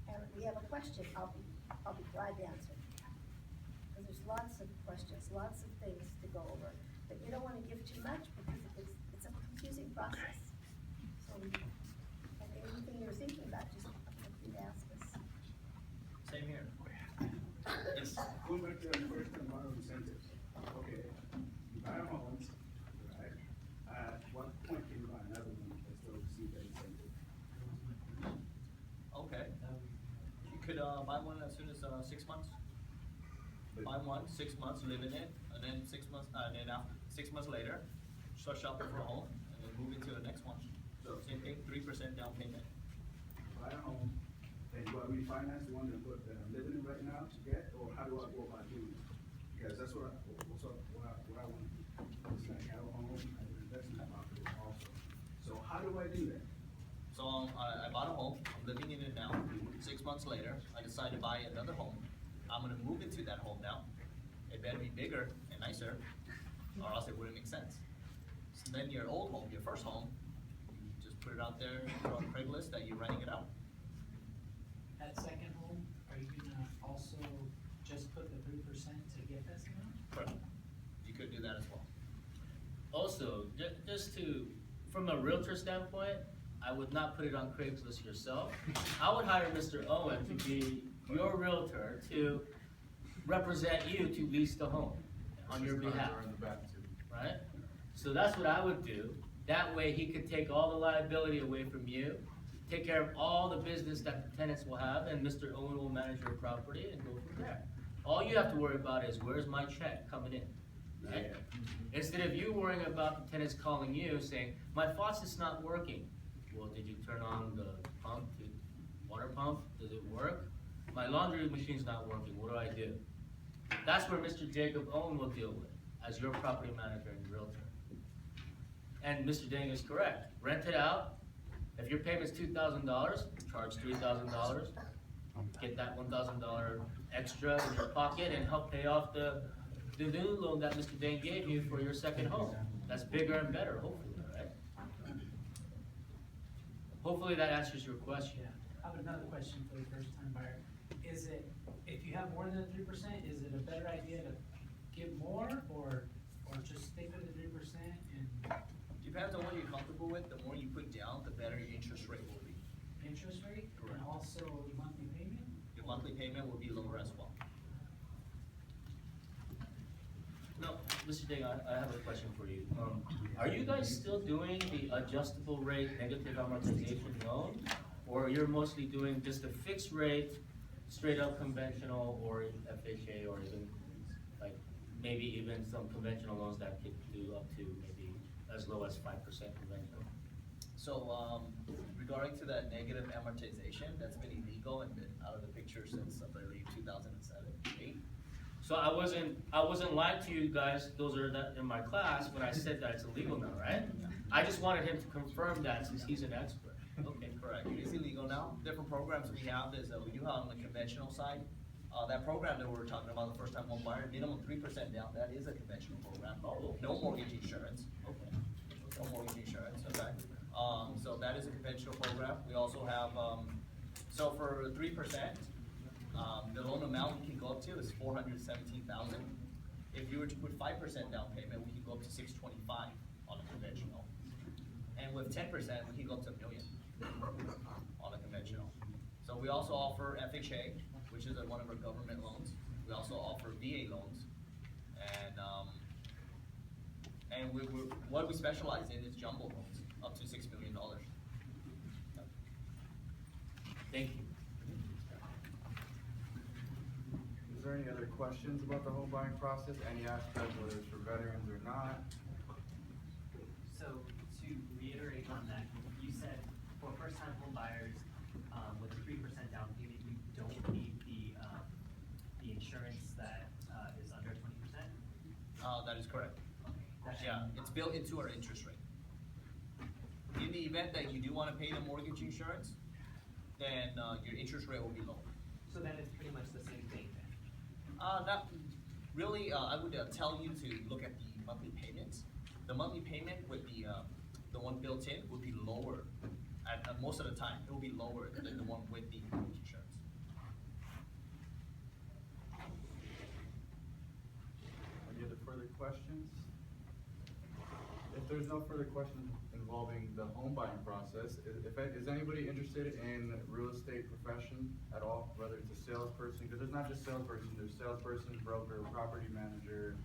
and we have a question, I'll be glad to answer. Because there's lots of questions, lots of things to go over, but you don't wanna give too much because it's a confusing process. So, and anything you're thinking about, just feel free to ask us.
Same here. Yes.
Going back to the first time buyer incentives, okay, you buy a home, right? At what point can you buy another one that still receive that incentive?
Okay. You could, buy one as soon as, 6 months. Buy one, 6 months, live in it, and then 6 months, then after, 6 months later, start shopping for a home, and then move into the next one. So same thing, 3% down payment.
Buy a home, then do I refinance the one that I'm living in right now to get, or how do I go about doing it? Because that's what I want to do. It's like I have a home, I have an investment property also. So how do I do that?
So I bought a home, I'm living in it now. 6 months later, I decide to buy another home. I'm gonna move into that home now. It better be bigger and nicer, or else it wouldn't make sense. So then your old home, your first home, you just put it out there on Craigslist that you're renting it out.
That second home, are you gonna also just put the 3% to get this amount?
Correct. You could do that as well.
Also, just to, from a realtor standpoint, I would not put it on Craigslist yourself. I would hire Mr. Owen to be your realtor to represent you to lease the home on your behalf, right? So that's what I would do. That way he could take all the liability away from you, take care of all the business that the tenants will have, and Mr. Owen will manage your property and go from there. All you have to worry about is, where's my check coming in, right? Instead of you worrying about the tenants calling you saying, my faucet's not working. Well, did you turn on the pump, the water pump? Does it work? My laundry machine's not working, what do I do? That's where Mr. Jacob Owen will deal with, as your property manager and realtor. And Mr. Dang is correct, rent it out. If your payment's $2,000, charge $3,000. Get that $1,000 extra in your pocket and help pay off the new loan that Mr. Dang gave you for your second home. That's bigger and better, hopefully, right? Hopefully that answers your question.
Yeah, I have another question for the first time buyer. Is it, if you have more than 3%, is it a better idea to give more or just stick with the 3% and?
Depends on what you're comfortable with. The more you put down, the better your interest rate will be.
Interest rate?
Correct.
And also monthly payment?
Your monthly payment will be lower as well.
No, Mr. Ding, I have a question for you. Are you guys still doing the adjustable rate negative amortization loan? Or you're mostly doing just a fixed rate, straight up conventional, or FHA, or even like maybe even some conventional loans that could do up to maybe as low as 5% conventional?
So, regarding to that negative amortization, that's been illegal and been out of the picture since, I believe, 2007, 8.
So I wasn't lying to you guys, those are that in my class, when I said that it's illegal now, right? I just wanted him to confirm that since he's an expert.
Okay, correct. It is illegal now. Different programs we have is, we do have on the conventional side. That program that we were talking about, the first time home buyer, minimum 3% down, that is a conventional program. No mortgage insurance.
Okay.
No mortgage insurance, okay? So that is a conventional program. We also have, so for 3%, the loan amount we can go up to is $417,000. If you were to put 5% down payment, we can go up to $625,000 on a conventional. And with 10%, we can go up to $1 million on a conventional. So we also offer FHA, which is one of our government loans. We also offer VA loans, and what we specialize in is jumbo loans up to $6 million.
Thank you.
Is there any other questions about the home buying process? Any aspect, whether it's for veterans or not?
So to reiterate on that, you said for first-time home buyers, with a 3% down payment, you don't need the insurance that is under 20%?
That is correct.
Okay.
Yeah, it's built into our interest rate. In the event that you do want to pay the mortgage insurance, then your interest rate will be lower.
So then it's pretty much the same thing then?
Not really. I would tell you to look at the monthly payments. The monthly payment with the one built in would be lower. At most of the time, it will be lower than the one with the mortgage insurance.
Any other further questions? If there's no further questions involving the home buying process, is anybody interested in real estate profession at all, whether it's a salesperson, because there's not just salesperson, there's salesperson, broker, property manager,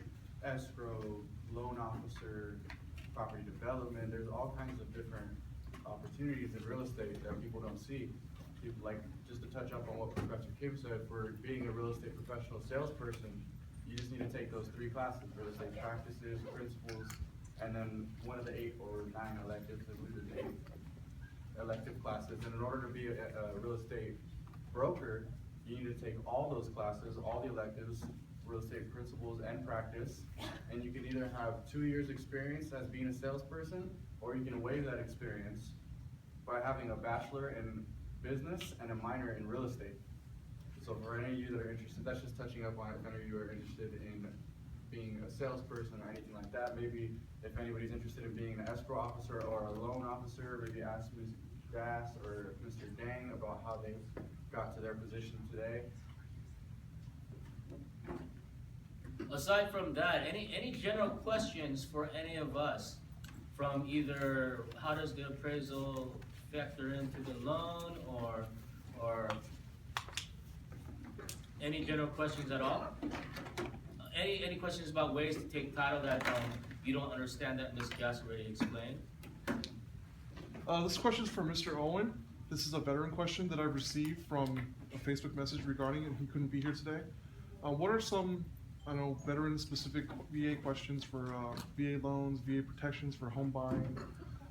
escrow, loan officer, property development, there's all kinds of different opportunities in real estate that people don't see. People, like, just to touch up on what Professor Kim said, for being a real estate professional salesperson, you just need to take those 3 classes, real estate practices, principles, and then one of the 8 or 9 electives, I believe there's 8 elective classes. And in order to be a real estate broker, you need to take all those classes, all the electives, real estate principles and practice. And you can either have 2 years experience as being a salesperson, or you can waive that experience by having a bachelor in business and a minor in real estate. So for any of you that are interested, that's just touching up on it, if any of you are interested in being a salesperson or anything like that. Maybe if anybody's interested in being an escrow officer or a loan officer, maybe ask Ms. Grass or Mr. Dang about how they got to their position today.
Aside from that, any general questions for any of us? From either how does the appraisal factor into the loan, or any general questions at all? Any questions about ways to take title that you don't understand that Ms. Gass already explained?
This question is for Mr. Owen. This is a veteran question that I received from a Facebook message regarding it, and he couldn't be here today. What are some, I know, veteran-specific VA questions for VA loans, VA protections for home buying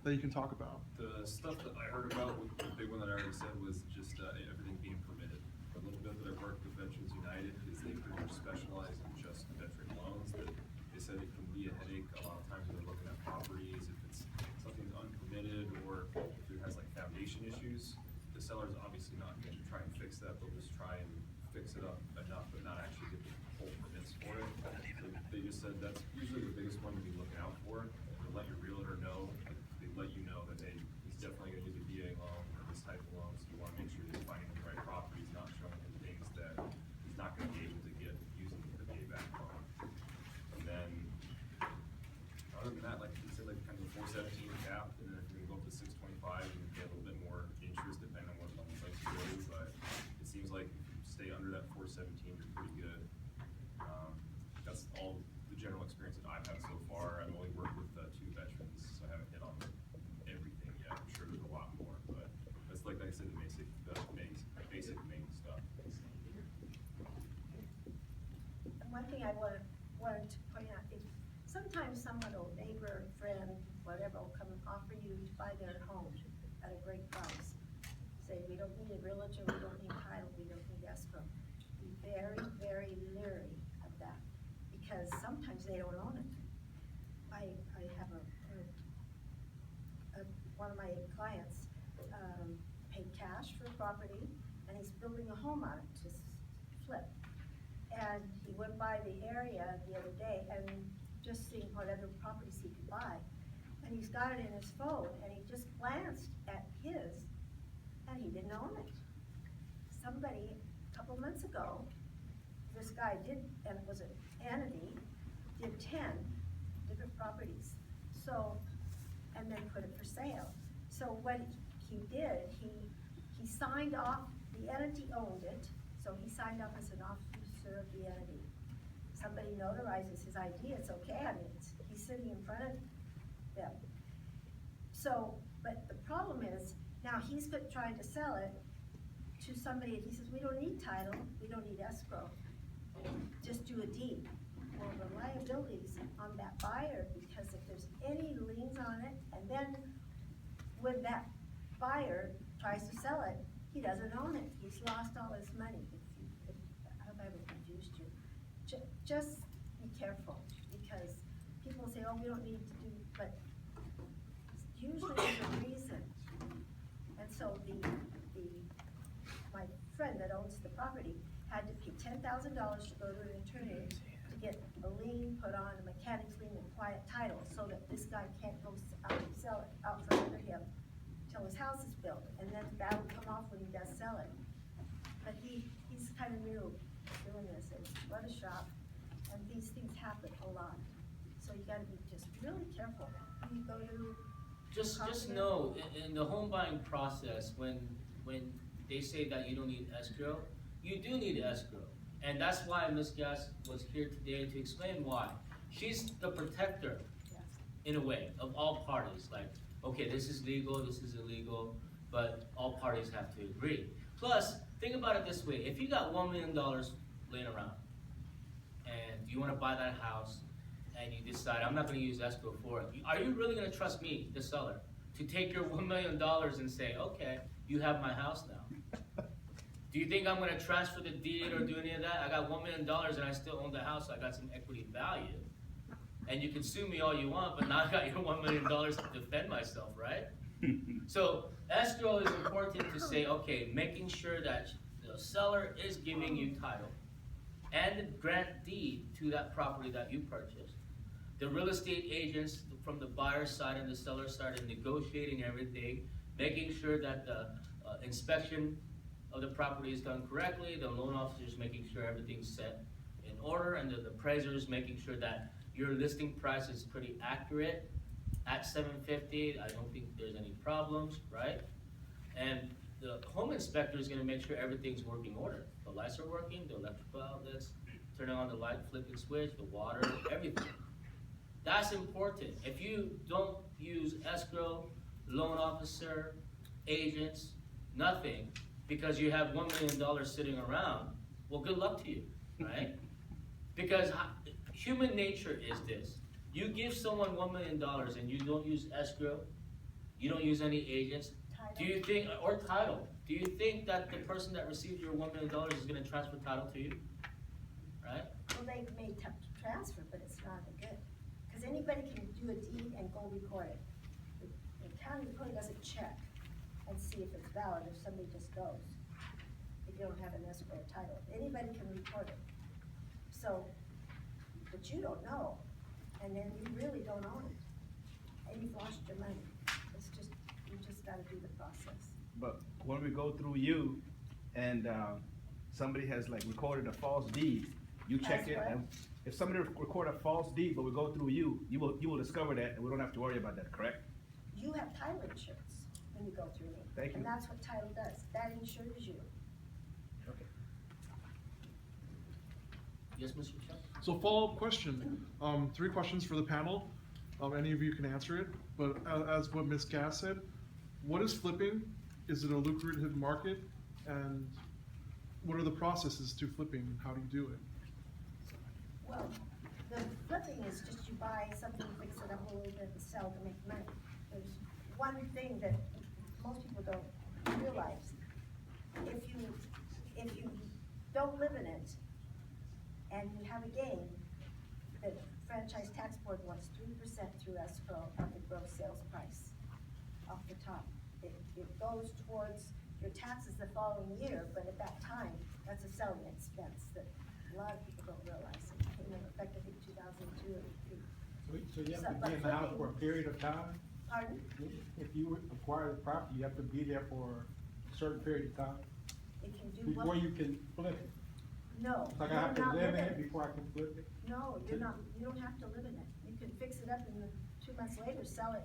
that you can talk about?
The stuff that I heard about, the big one that I already said was just everything being permitted. The little bit that I've worked with Veterans United is they pretty much specialize in just veteran loans. That they said it can be a headache a lot of times when they're looking at properties, if it's something unpermitted or if it has like foundation issues. The seller's obviously not going to try and fix that. They'll just try and fix it up enough, but not actually get the full permits for it. So they just said that's usually the biggest one to be looking out for. To let your realtor know, they let you know that hey, he's definitely going to use a VA loan or this type of loan, so you want to make sure he's finding the right properties, not showing him things that he's not going to be able to get using the payback loan. And then, other than that, like you said, like kind of a 417 cap, and then if you're going to go up to 625, you can get a little bit more interest depending on what loans like you do, but it seems like if you stay under that 417, you're pretty good. That's all the general experience that I've had so far. I've only worked with 2 veterans, so I haven't hit on everything yet. I'm sure there's a lot more, but that's like I said, the basic main stuff.
And one thing I wanted to point out is sometimes someone, or neighbor, friend, whatever, will come and offer you to buy their home at a great price. Say, we don't need a realtor, we don't need title, we don't need escrow. Be very, very leery of that, because sometimes they don't own it. I have one of my clients paid cash for a property, and he's building a home on it to flip. And he went by the area the other day and just seeing what other properties he could buy. And he's got it in his phone, and he just glanced at his, and he didn't own it. Somebody, a couple months ago, this guy did, and it was an entity, did 10 different properties. So, and then put it for sale. So what he did, he signed off, the entity owned it, so he signed off as an officer of the entity. Somebody notarizes his ID, it's okay, I mean, he's sitting in front of them. So, but the problem is, now he's trying to sell it to somebody, and he says, we don't need title, we don't need escrow, just do a deed. Well, the liability's on that buyer, because if there's any liens on it, and then when that buyer tries to sell it, he doesn't own it, he's lost all his money. I hope I haven't confused you. Just be careful, because people say, oh, we don't need to do, but usually there's a reason. And so my friend that owns the property had to pay $10,000 to go to an attorney to get a lien put on, a mechanic's lien and quiet title, so that this guy can't go sell it out from under him till his house is built, and then that'll come off when he does sell it. But he's kind of new doing this, and what a shop, and these things happen a lot. So you gotta be just really careful when you go to.
Just know, in the home buying process, when they say that you don't need escrow, you do need escrow. And that's why Ms. Gass was here today to explain why. She's the protector, in a way, of all parties. Like, okay, this is legal, this is illegal, but all parties have to agree. Plus, think about it this way. If you got $1 million laying around, and you want to buy that house, and you decide, I'm not going to use escrow for it, are you really going to trust me, the seller, to take your $1 million and say, okay, you have my house now? Do you think I'm gonna transfer the deed or do any of that? I got $1 million and I still own the house, so I got some equity value. And you can sue me all you want, but now I got your $1 million to defend myself, right? So escrow is important to say, okay, making sure that the seller is giving you title and the grant deed to that property that you purchased. The real estate agents from the buyer's side and the seller's side are negotiating everything, making sure that the inspection of the property is done correctly, the loan officer is making sure everything's set in order, and the appraiser is making sure that your listing price is pretty accurate at $750. I don't think there's any problems, right? And the home inspector is gonna make sure everything's working order. The lights are working, the electrical outlets, turning on the light, flipping switch, the water, everything. That's important. If you don't use escrow, loan officer, agents, nothing, because you have $1 million sitting around, well, good luck to you, right? Because human nature is this. You give someone $1 million and you don't use escrow, you don't use any agents, do you think, or title, do you think that the person that received your $1 million is gonna transfer title to you, right?
Well, they may transfer, but it's not good. Because anybody can do a deed and go record it. The county recorder doesn't check and see if it's valid if somebody just goes. If you don't have an escrow title, anybody can record it. So, but you don't know, and then you really don't own it, and you've lost your money. It's just, you just gotta do the process.
But when we go through you and somebody has like recorded a false deed, you check
That's
it,
what?
and if somebody record a false deed, but we go through you, you will discover that, and we don't have to worry about that, correct?
You have title insurance when you go through me.
Thank you.
And that's what title does, that insures you.
Okay.
Yes, Mr. Chuck?
So follow-up question, 3 questions for the panel. Any of you can answer it, but as what Ms. Gass said, what is flipping? Is it a lucrative market? And what are the processes to flipping? How do you do it?
Well, the flipping is just you buy something, fix it up a little bit, and sell to make money. There's one thing that most people don't realize. If you don't live in it, and you have a gain, the franchise tax board wants 3% through escrow of the gross sales price off the top. It goes towards your taxes the following year, but at that time, that's a selling expense that a lot of people don't realize. It came into effect, I think, 2002 or 2003.
So you have to be in the house for a period of time?
Pardon?
If you acquire the property, you have to be there for a certain period of time?
It can do what?
Before you can flip it?
No.
It's like I
you're
have to
not
live in
living
it before I can flip it?
No, you're not, you don't have to live in it. You can fix it up and then 2 months later, sell it,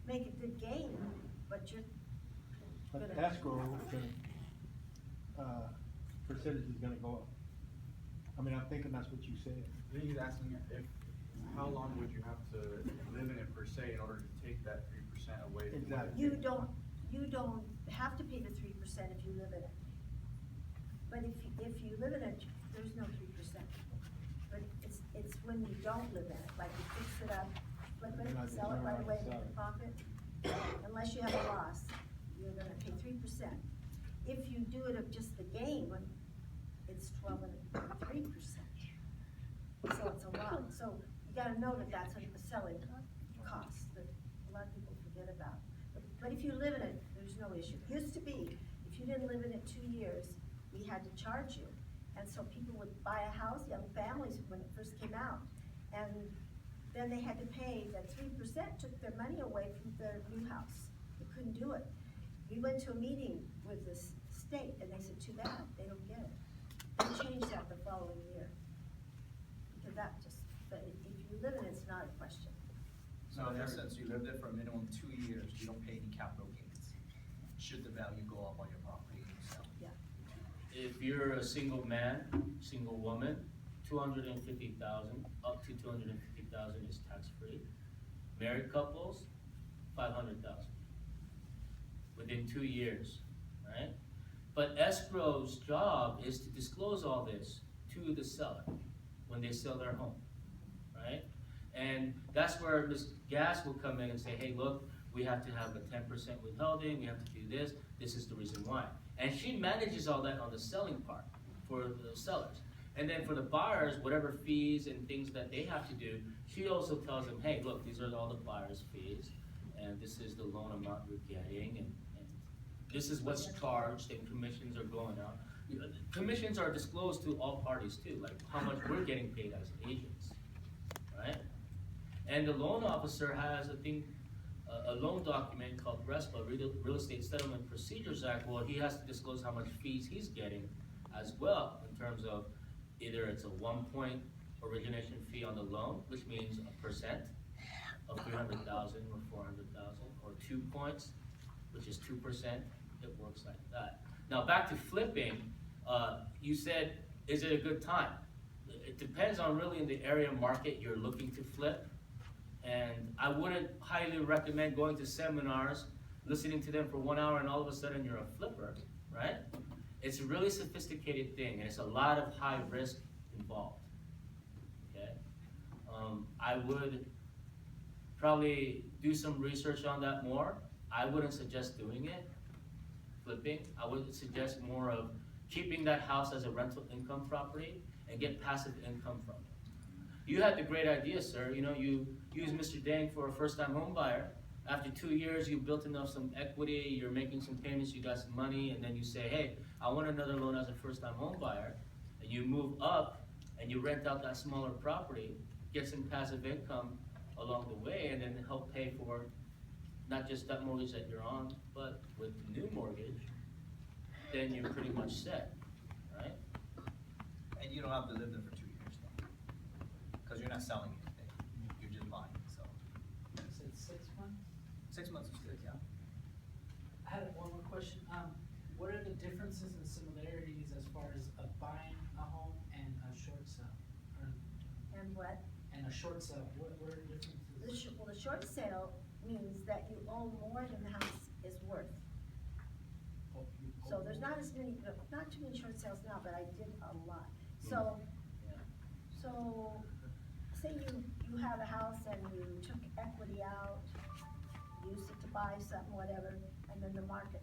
make a good gain, but you're
But
gonna.
the escrow, percentage is gonna go up. I mean, I'm thinking that's what you said.
I think he's asking if, how long would you have to live in it per se in order to take that 3% away from what it-
You don't have to pay the 3% if you live in it. But if you live in it, there's no 3%. But it's when you don't live in it, like you fix it up, flip it,
Like
sell it
turn
right
around
away,
and
make
sell
a
it.
profit. Unless you have a loss, you're gonna pay 3%. If you do it of just the gain, when it's 12 and 3%. So it's a lot. So you gotta know that that's a selling cost that a lot of people forget about. But if you live in it, there's no issue. Used to be, if you didn't live in it 2 years, we had to charge you. And so people would buy a house, young families, when it first came out. And then they had to pay, that 3% took their money away from their new house. They couldn't do it. We went to a meeting with the state and they said, too bad, they don't get it. They changed that the following year. Because that just, but if you live in it, it's not a question.
So in essence, you live there for a minimum 2 years, you don't pay any capital gains. Should the value go up on your property and you sell?
Yeah.
If you're a single man, single woman, 250,000, up to 250,000 is tax-free. Married couples, 500,000 within 2 years, right? But escrow's job is to disclose all this to the seller when they sell their home, right? And that's where Ms. Gass will come in and say, hey, look, we have to have a 10% withholding, we have to do this is the reason why. And she manages all that on the selling part for the sellers. And then for the buyers, whatever fees and things that they have to do, she also tells them, hey, look, these are all the buyer's fees, and this is the loan amount you're getting, and this is what's charged, and commissions are going out. Commissions are disclosed to all parties too, like how much we're getting paid as agents, right? And the loan officer has a loan document called RESPA, Real Estate Settlement Procedures Act. Well, he has to disclose how much fees he's getting as well, in terms of either it's a 1 point origination fee on the loan, which means 1% of 300,000 or 400,000, or 2 points, which is 2%. It works like that. Now back to flipping, you said, is it a good time? It depends on really in the area market you're looking to flip. And I wouldn't highly recommend going to seminars, listening to them for 1 hour, and all of a sudden you're a flipper, right? It's a really sophisticated thing, and it's a lot of high risk involved, okay? I would probably do some research on that more. I wouldn't suggest doing it, flipping. I would suggest more of keeping that house as a rental income property and get passive income from it. You had the great idea, sir. You know, you use Mr. Dang for a first-time home buyer. After 2 years, you built enough some equity, you're making some payments, you got some money, and then you say, hey, I want another loan as a first-time home buyer. And you move up and you rent out that smaller property, get some passive income along the way, and then help pay for not just that mortgage that you're on, but with the new mortgage, then you're pretty much set, right?
And you don't have to live there for 2 years, though, because you're not selling anything, you're just buying, so.
You said 6 months?
6 months is good, yeah.
I had one more question. What are the differences and similarities as far as buying a home and a short sale?
And what?
And a short sale, what are the differences?
Well, the short sale means that you own more than the house is worth. So there's not as many, not too many short sales now, but I did a lot. So, say you have a house and you took equity out, used it to buy something, whatever, and then the market.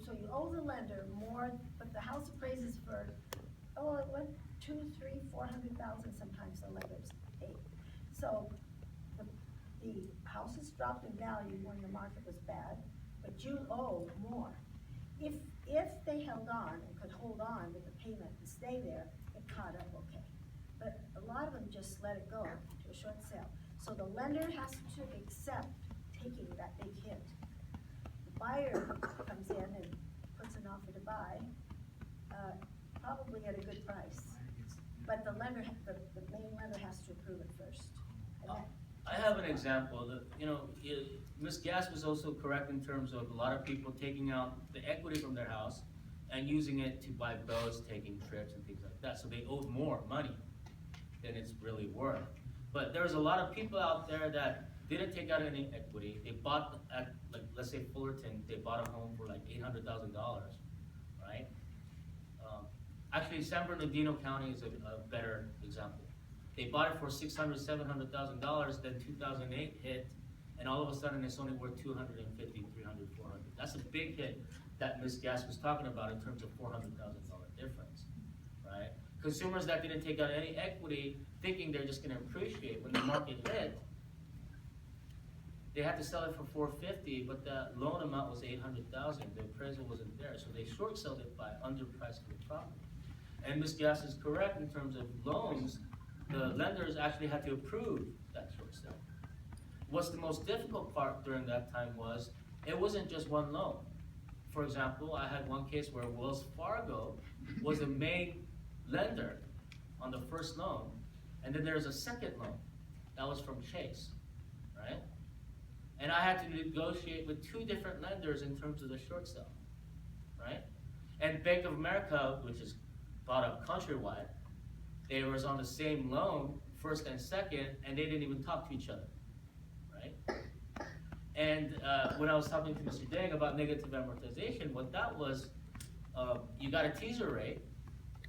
So you owe the lender more, but the house appraises for, it went 2, 3, 400,000 sometimes the lenders paid. So the house has dropped in value when the market was bad, but you owe more. If they held on and could hold on with the payment and stay there, it caught up okay. But a lot of them just let it go to a short sale. So the lender has to accept taking that big hit. The buyer comes in and puts an offer to buy, probably at a good price. But the lender, the main lender has to approve it first. And that,
I have an example that, Ms. Gass was also correct in terms of a lot of people taking out the equity from their house and using it to buy boats, taking trips and things like that. So they owed more money than it's really worth. But there's a lot of people out there that didn't take out any equity. They bought at, like, let's say Fullerton, they bought a home for like $800,000, right? Actually, San Bernardino County is a better example. They bought it for $600,000, $700,000, then 2008 hit, and all of a sudden it's only worth $250,000, $300,000, $400,000. That's a big hit that Ms. Gass was talking about in terms of $400,000 difference, right? Consumers that didn't take out any equity, thinking they're just going to appreciate when the market hit, they had to sell it for $450,000, but the loan amount was $800,000. The appraisal wasn't there, so they short sold it by underpricing the property. And Ms. Gass is correct in terms of loans. The lenders actually had to approve that short sale. What's the most difficult part during that time was, it wasn't just one loan. For example, I had one case where Wells Fargo was the main lender on the first loan, and then there's a second loan that was from Chase, right? And I had to negotiate with 2 different lenders in terms of the short sale, right? And Bank of America, which is bought up countrywide, they was on the same loan, first and second, and they didn't even talk to each other, right? And when I was talking to Mr. Dang about negative amortization, what that was, you got a teaser rate,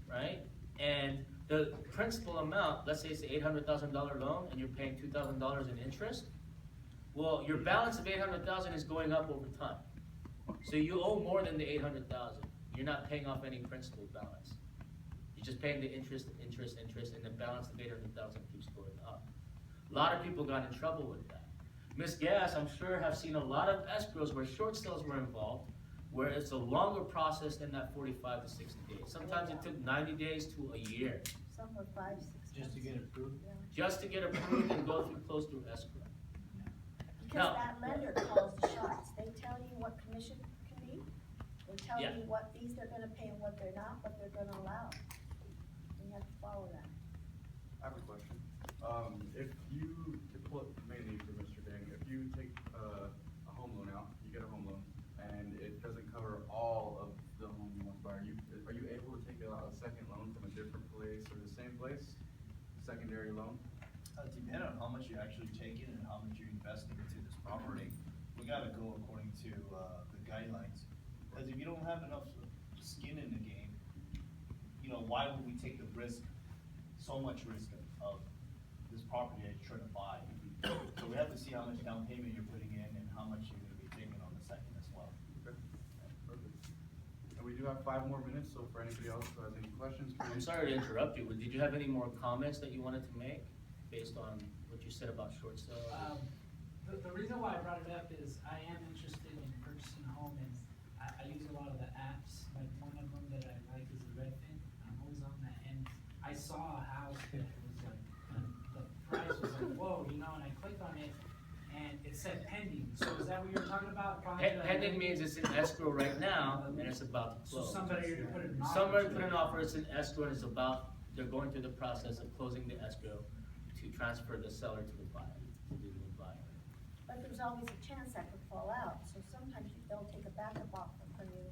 right? And the principal amount, let's say it's an $800,000 loan, and you're paying $2,000 in interest. Well, your balance of $800,000 is going up over time. So you owe more than the 800,000. You're not paying off any principal balance. You're just paying the interest, and the balance of 800,000 keeps going up. A lot of people got in trouble with that. Ms. Gass, I'm sure, have seen a lot of escrows where short sales were involved, where it's a longer process than that 45 to 60 days. Sometimes it took 90 days to a year.
Some were 5, 6
Just to get approved?
Yeah.
Just to get approved and go through, close through escrow.
Because
Now-
that lender calls the shots. They tell you what commission can be. They tell
Yeah.
you what fees they're gonna pay and what they're not, what they're gonna allow. And you have to follow that.
I have a question. If you, to put mainly for Mr. Dang, if you take a home loan out, you get a home loan, and it doesn't cover all of the home you want to buy, are you able to take a second loan from a different place or the same place? Secondary loan?
Depending on how much you're actually taking and how much you're investing into this property, we gotta go according to, the guidelines. Cause if you don't have enough skin in the game, you know, why would we take the risk, so much risk of this property that you're trying to buy? So we have to see how much down payment you're putting in and how much you're gonna be taking on the second as well.
Okay. Perfect. And we do have 5 more minutes, so for anybody else who has any questions,
I'm
please.
sorry to interrupt you, but did you have any more comments that you wanted to make based on what you said about short sale?
The reason why I brought it up is I am interested in purchasing a home, and I use a lot of the apps. Like one of them that I like is the Redfin. I'm always on that, and I saw a house that was like, the price was like, whoa, you know, and I clicked on it, and it said pending. So is that what you're talking about?
Pending means it's in escrow right now, and it's about to
So
close.
somebody already put an offer.
Somebody
to
put
it.
an offer, it's in escrow, and it's about, they're going through the process of closing the escrow to transfer the seller to the buyer, to the new buyer.
But there's always a chance that could fall out, so sometimes they'll take a backup offer from you,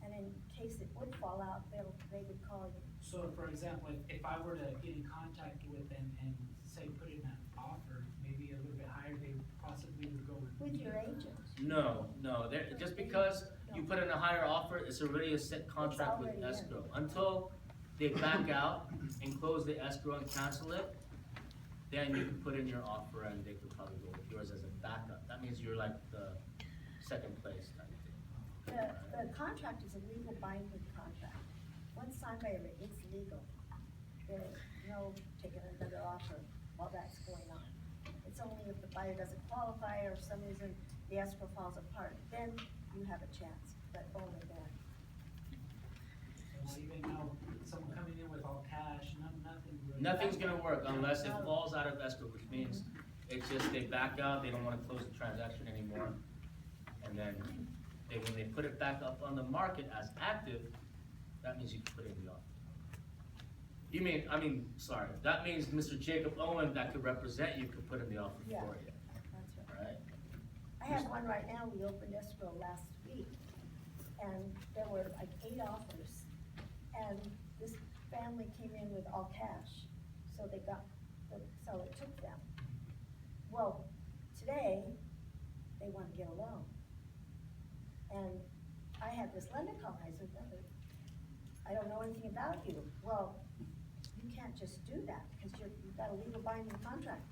and in case it would fall out, they would call you.
So for example, if I were to get in contact with them and say, put in an offer, maybe a little bit higher, they possibly would go with.
With your agent.
No, just because you put in a higher offer, it's already a set contract with
already in.
escrow. Until they back out and close the escrow and cancel it, then you can put in your offer and they could probably go with yours as a backup. That means you're like the second place type thing.
The contract is a legal binding contract. Once signed by everybody, it's legal. There's no taking another offer while that's going on. It's only if the buyer doesn't qualify or for some reason the escrow falls apart, then you have a chance, but only then.
So even though someone coming in with all cash, nothing. really-
Nothing's gonna work unless it falls out of escrow, which means it's just they back out, they don't wanna close the transaction anymore. And then when they put it back up on the market as active, that means you can put in the offer. Sorry, that means Mr. Jacob Owen that could represent you could put in the offer
Yeah.
for you,
That's right.
right?
I have one right now, we opened escrow last week, and there were like 8 offers. And this family came in with all cash, so the seller took them. Well, today, they want to get a loan. And I had this lender call, I said, "No, I don't know anything about you." Well, you can't just do that, because you've got a legal binding contract.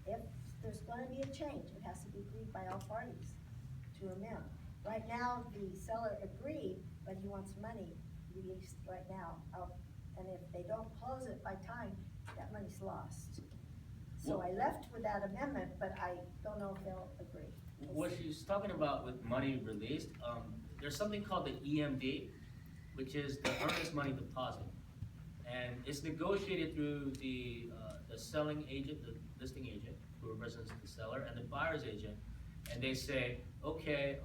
If there's gonna be a change, it has to be agreed by all parties to amend. Right now, the seller agreed, but he wants money released right now, and if they don't close it by time, that money's lost. So I left with that amendment, but I don't know if they'll agree.
What she's talking about with money released, there's something called the EMD, which is the earnest money deposit. And it's negotiated through the selling agent, the listing agent, who represents the seller, and the buyer's agent. And they say, okay,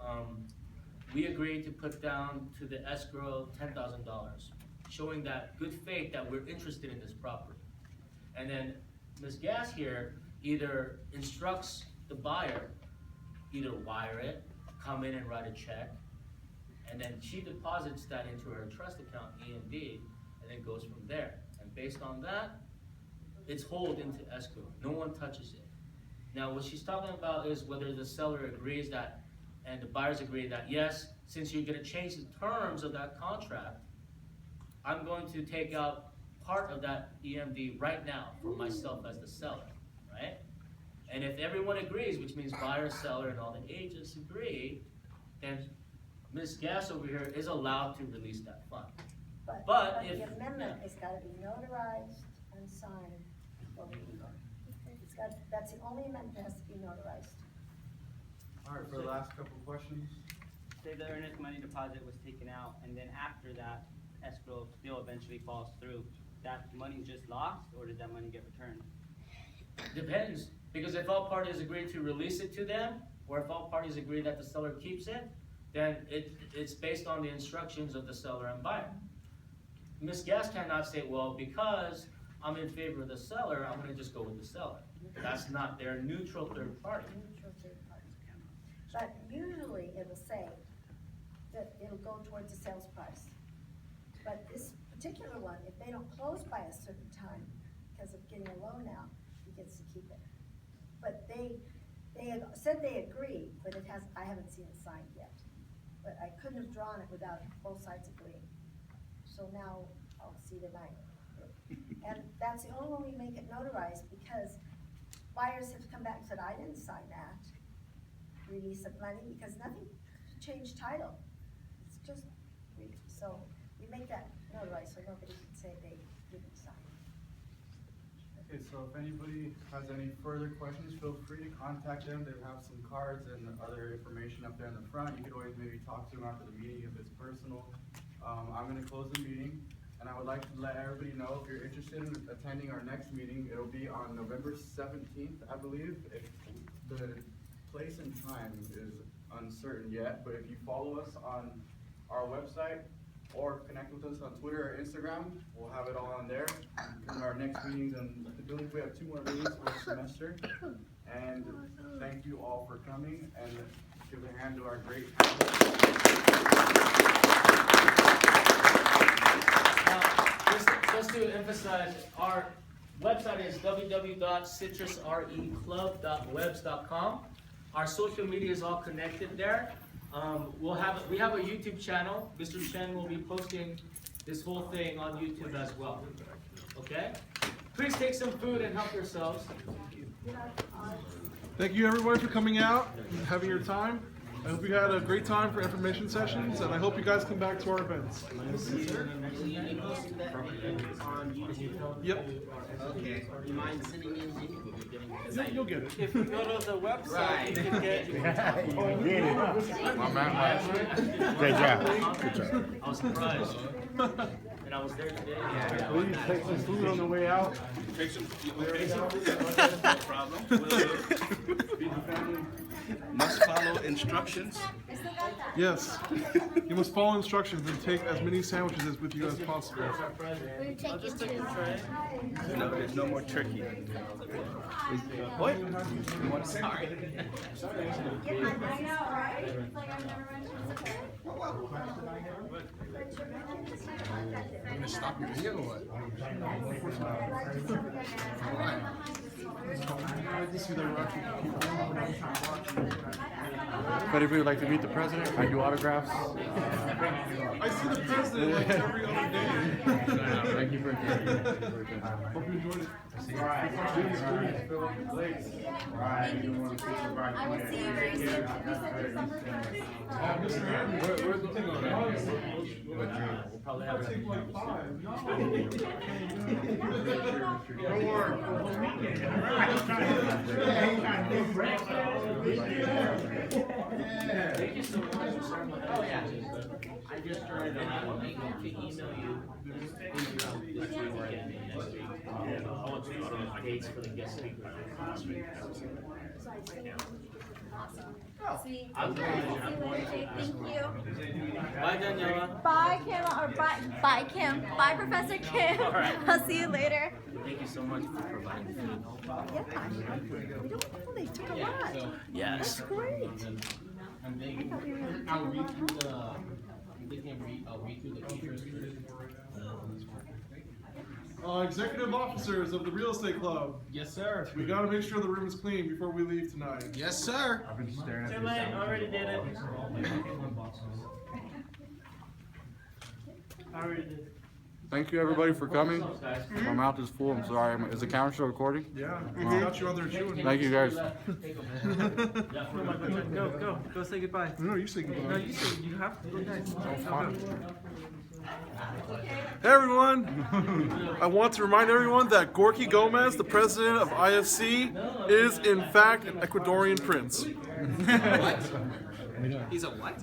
we agree to put down to the escrow $10,000, showing that good faith that we're interested in this property. And then Ms. Gass here either instructs the buyer, either wire it, come in and write a check, and then she deposits that into her trust account, EMD, and then goes from there. And based on that, it's hold into escrow. No one touches it. Now, what she's talking about is whether the seller agrees that, and the buyers agree that, yes, since you're gonna change the terms of that contract, I'm going to take out part of that EMD right now for myself as the seller, right? And if everyone agrees, which means buyer, seller, and all the agents agree, then Ms. Gass over here is allowed to release that fund. But
But
if-
the amendment has gotta be notarized and signed before we leave. That's the only amendment that has to be notarized.
All right, for the last couple of questions.
Say the earnest money deposit was taken out, and then after that, escrow still eventually falls through. That money's just lost, or did that money get returned?
Depends, because if all parties agree to release it to them, or if all parties agree that the seller keeps it, then it's based on the instructions of the seller and buyer. Ms. Gass cannot say, well, because I'm in favor of the seller, I'm gonna just go with the seller. That's not their neutral third party.
Neutral third party. But usually it'll say that it'll go towards the sales price. But this particular one, if they don't close by a certain time, because of getting a loan out, he gets to keep it. But they had said they agreed, but I haven't seen it signed yet. But I couldn't have drawn it without both sides agreeing. So now I'll see tonight. And that's the only one we make it notarized, because buyers have come back and said, I didn't sign that release of money, because nothing changed title. It's just, so we make that notarized, so nobody can say they didn't sign.
Okay, so if anybody has any further questions, feel free to contact them. They have some cards and other information up there in the front. You could always maybe talk to them after the meeting if it's personal. I'm gonna close the meeting, and I would like to let everybody know, if you're interested in attending our next meeting, it'll be on November 17th, I believe. If the place and time is uncertain yet, but if you follow us on our website or connect with us on Twitter or Instagram, we'll have it all on there. And our next meetings, and I believe we have 2 more meetings for the semester. And thank you all for coming, and give a hand to our great
Just to emphasize, our website is www.citrusreclub.webs.com. Our social media is all connected there. We have a YouTube channel. Mr. Chen will be posting this whole thing on YouTube as well. Okay? Please take some food and help yourselves.
Thank you everyone for coming out and having your time. I hope you had a great time for information sessions, and I hope you guys come back to our events. Yep.
Okay. You mind sending me a link?
You'll get it.
If you go to the website, you can get.
My man.
Great job. Good job. I was surprised. And I was there today.
Please take some food on the way out.
Take some food. No problem. Must follow instructions.
Yes. You must follow instructions and take as many sandwiches as with you as possible.
I'll just take a tray. No, there's no more turkey. What? You want to say?
I know, right? It's like I've never mentioned
I'm gonna stop your video or what?
If anybody would like to meet the president, I do autographs.
I see the president like every other day.
Thank you for attending.
Hope you enjoyed it.
I will see you very soon. You said December 1st?
Where's the thing on that?
We'll probably have it.
Take like 5. No.
Don't worry.
Thank you so much.
Oh, yeah. I just started to email you this weekend and next week. I'll let you know the dates for the guest speakers last week.
See,
I'm
thank you. Thank you.
Bye, Daniela.
Bye, Kim, or bye, Kim. Bye, Professor Kim.
All right.
I'll see you later.
Thank you so much for providing the food.
They took a lot.
Yes.
That's great.
I'm thinking, I'll read through the, I'm thinking I'll read through the papers first.
Executive officers of the Real Estate Club.
Yes, sir.
We gotta make sure the room is clean before we leave tonight.
Yes, sir.
I've been staring
Too late, already did it.
I already did.
Thank you, everybody, for coming. My mouth is full. I'm sorry. Is the camera still recording?
Yeah,
Well,
got you on there chewing.
Thank you, guys.
Go say goodbye.
No, you say goodbye.
No, you say, you have to.
Oh, fine. Hey everyone! I want to remind everyone that Gorky Gomez, the president of IFC, is in fact an Ecuadorian prince.
What? He's a what?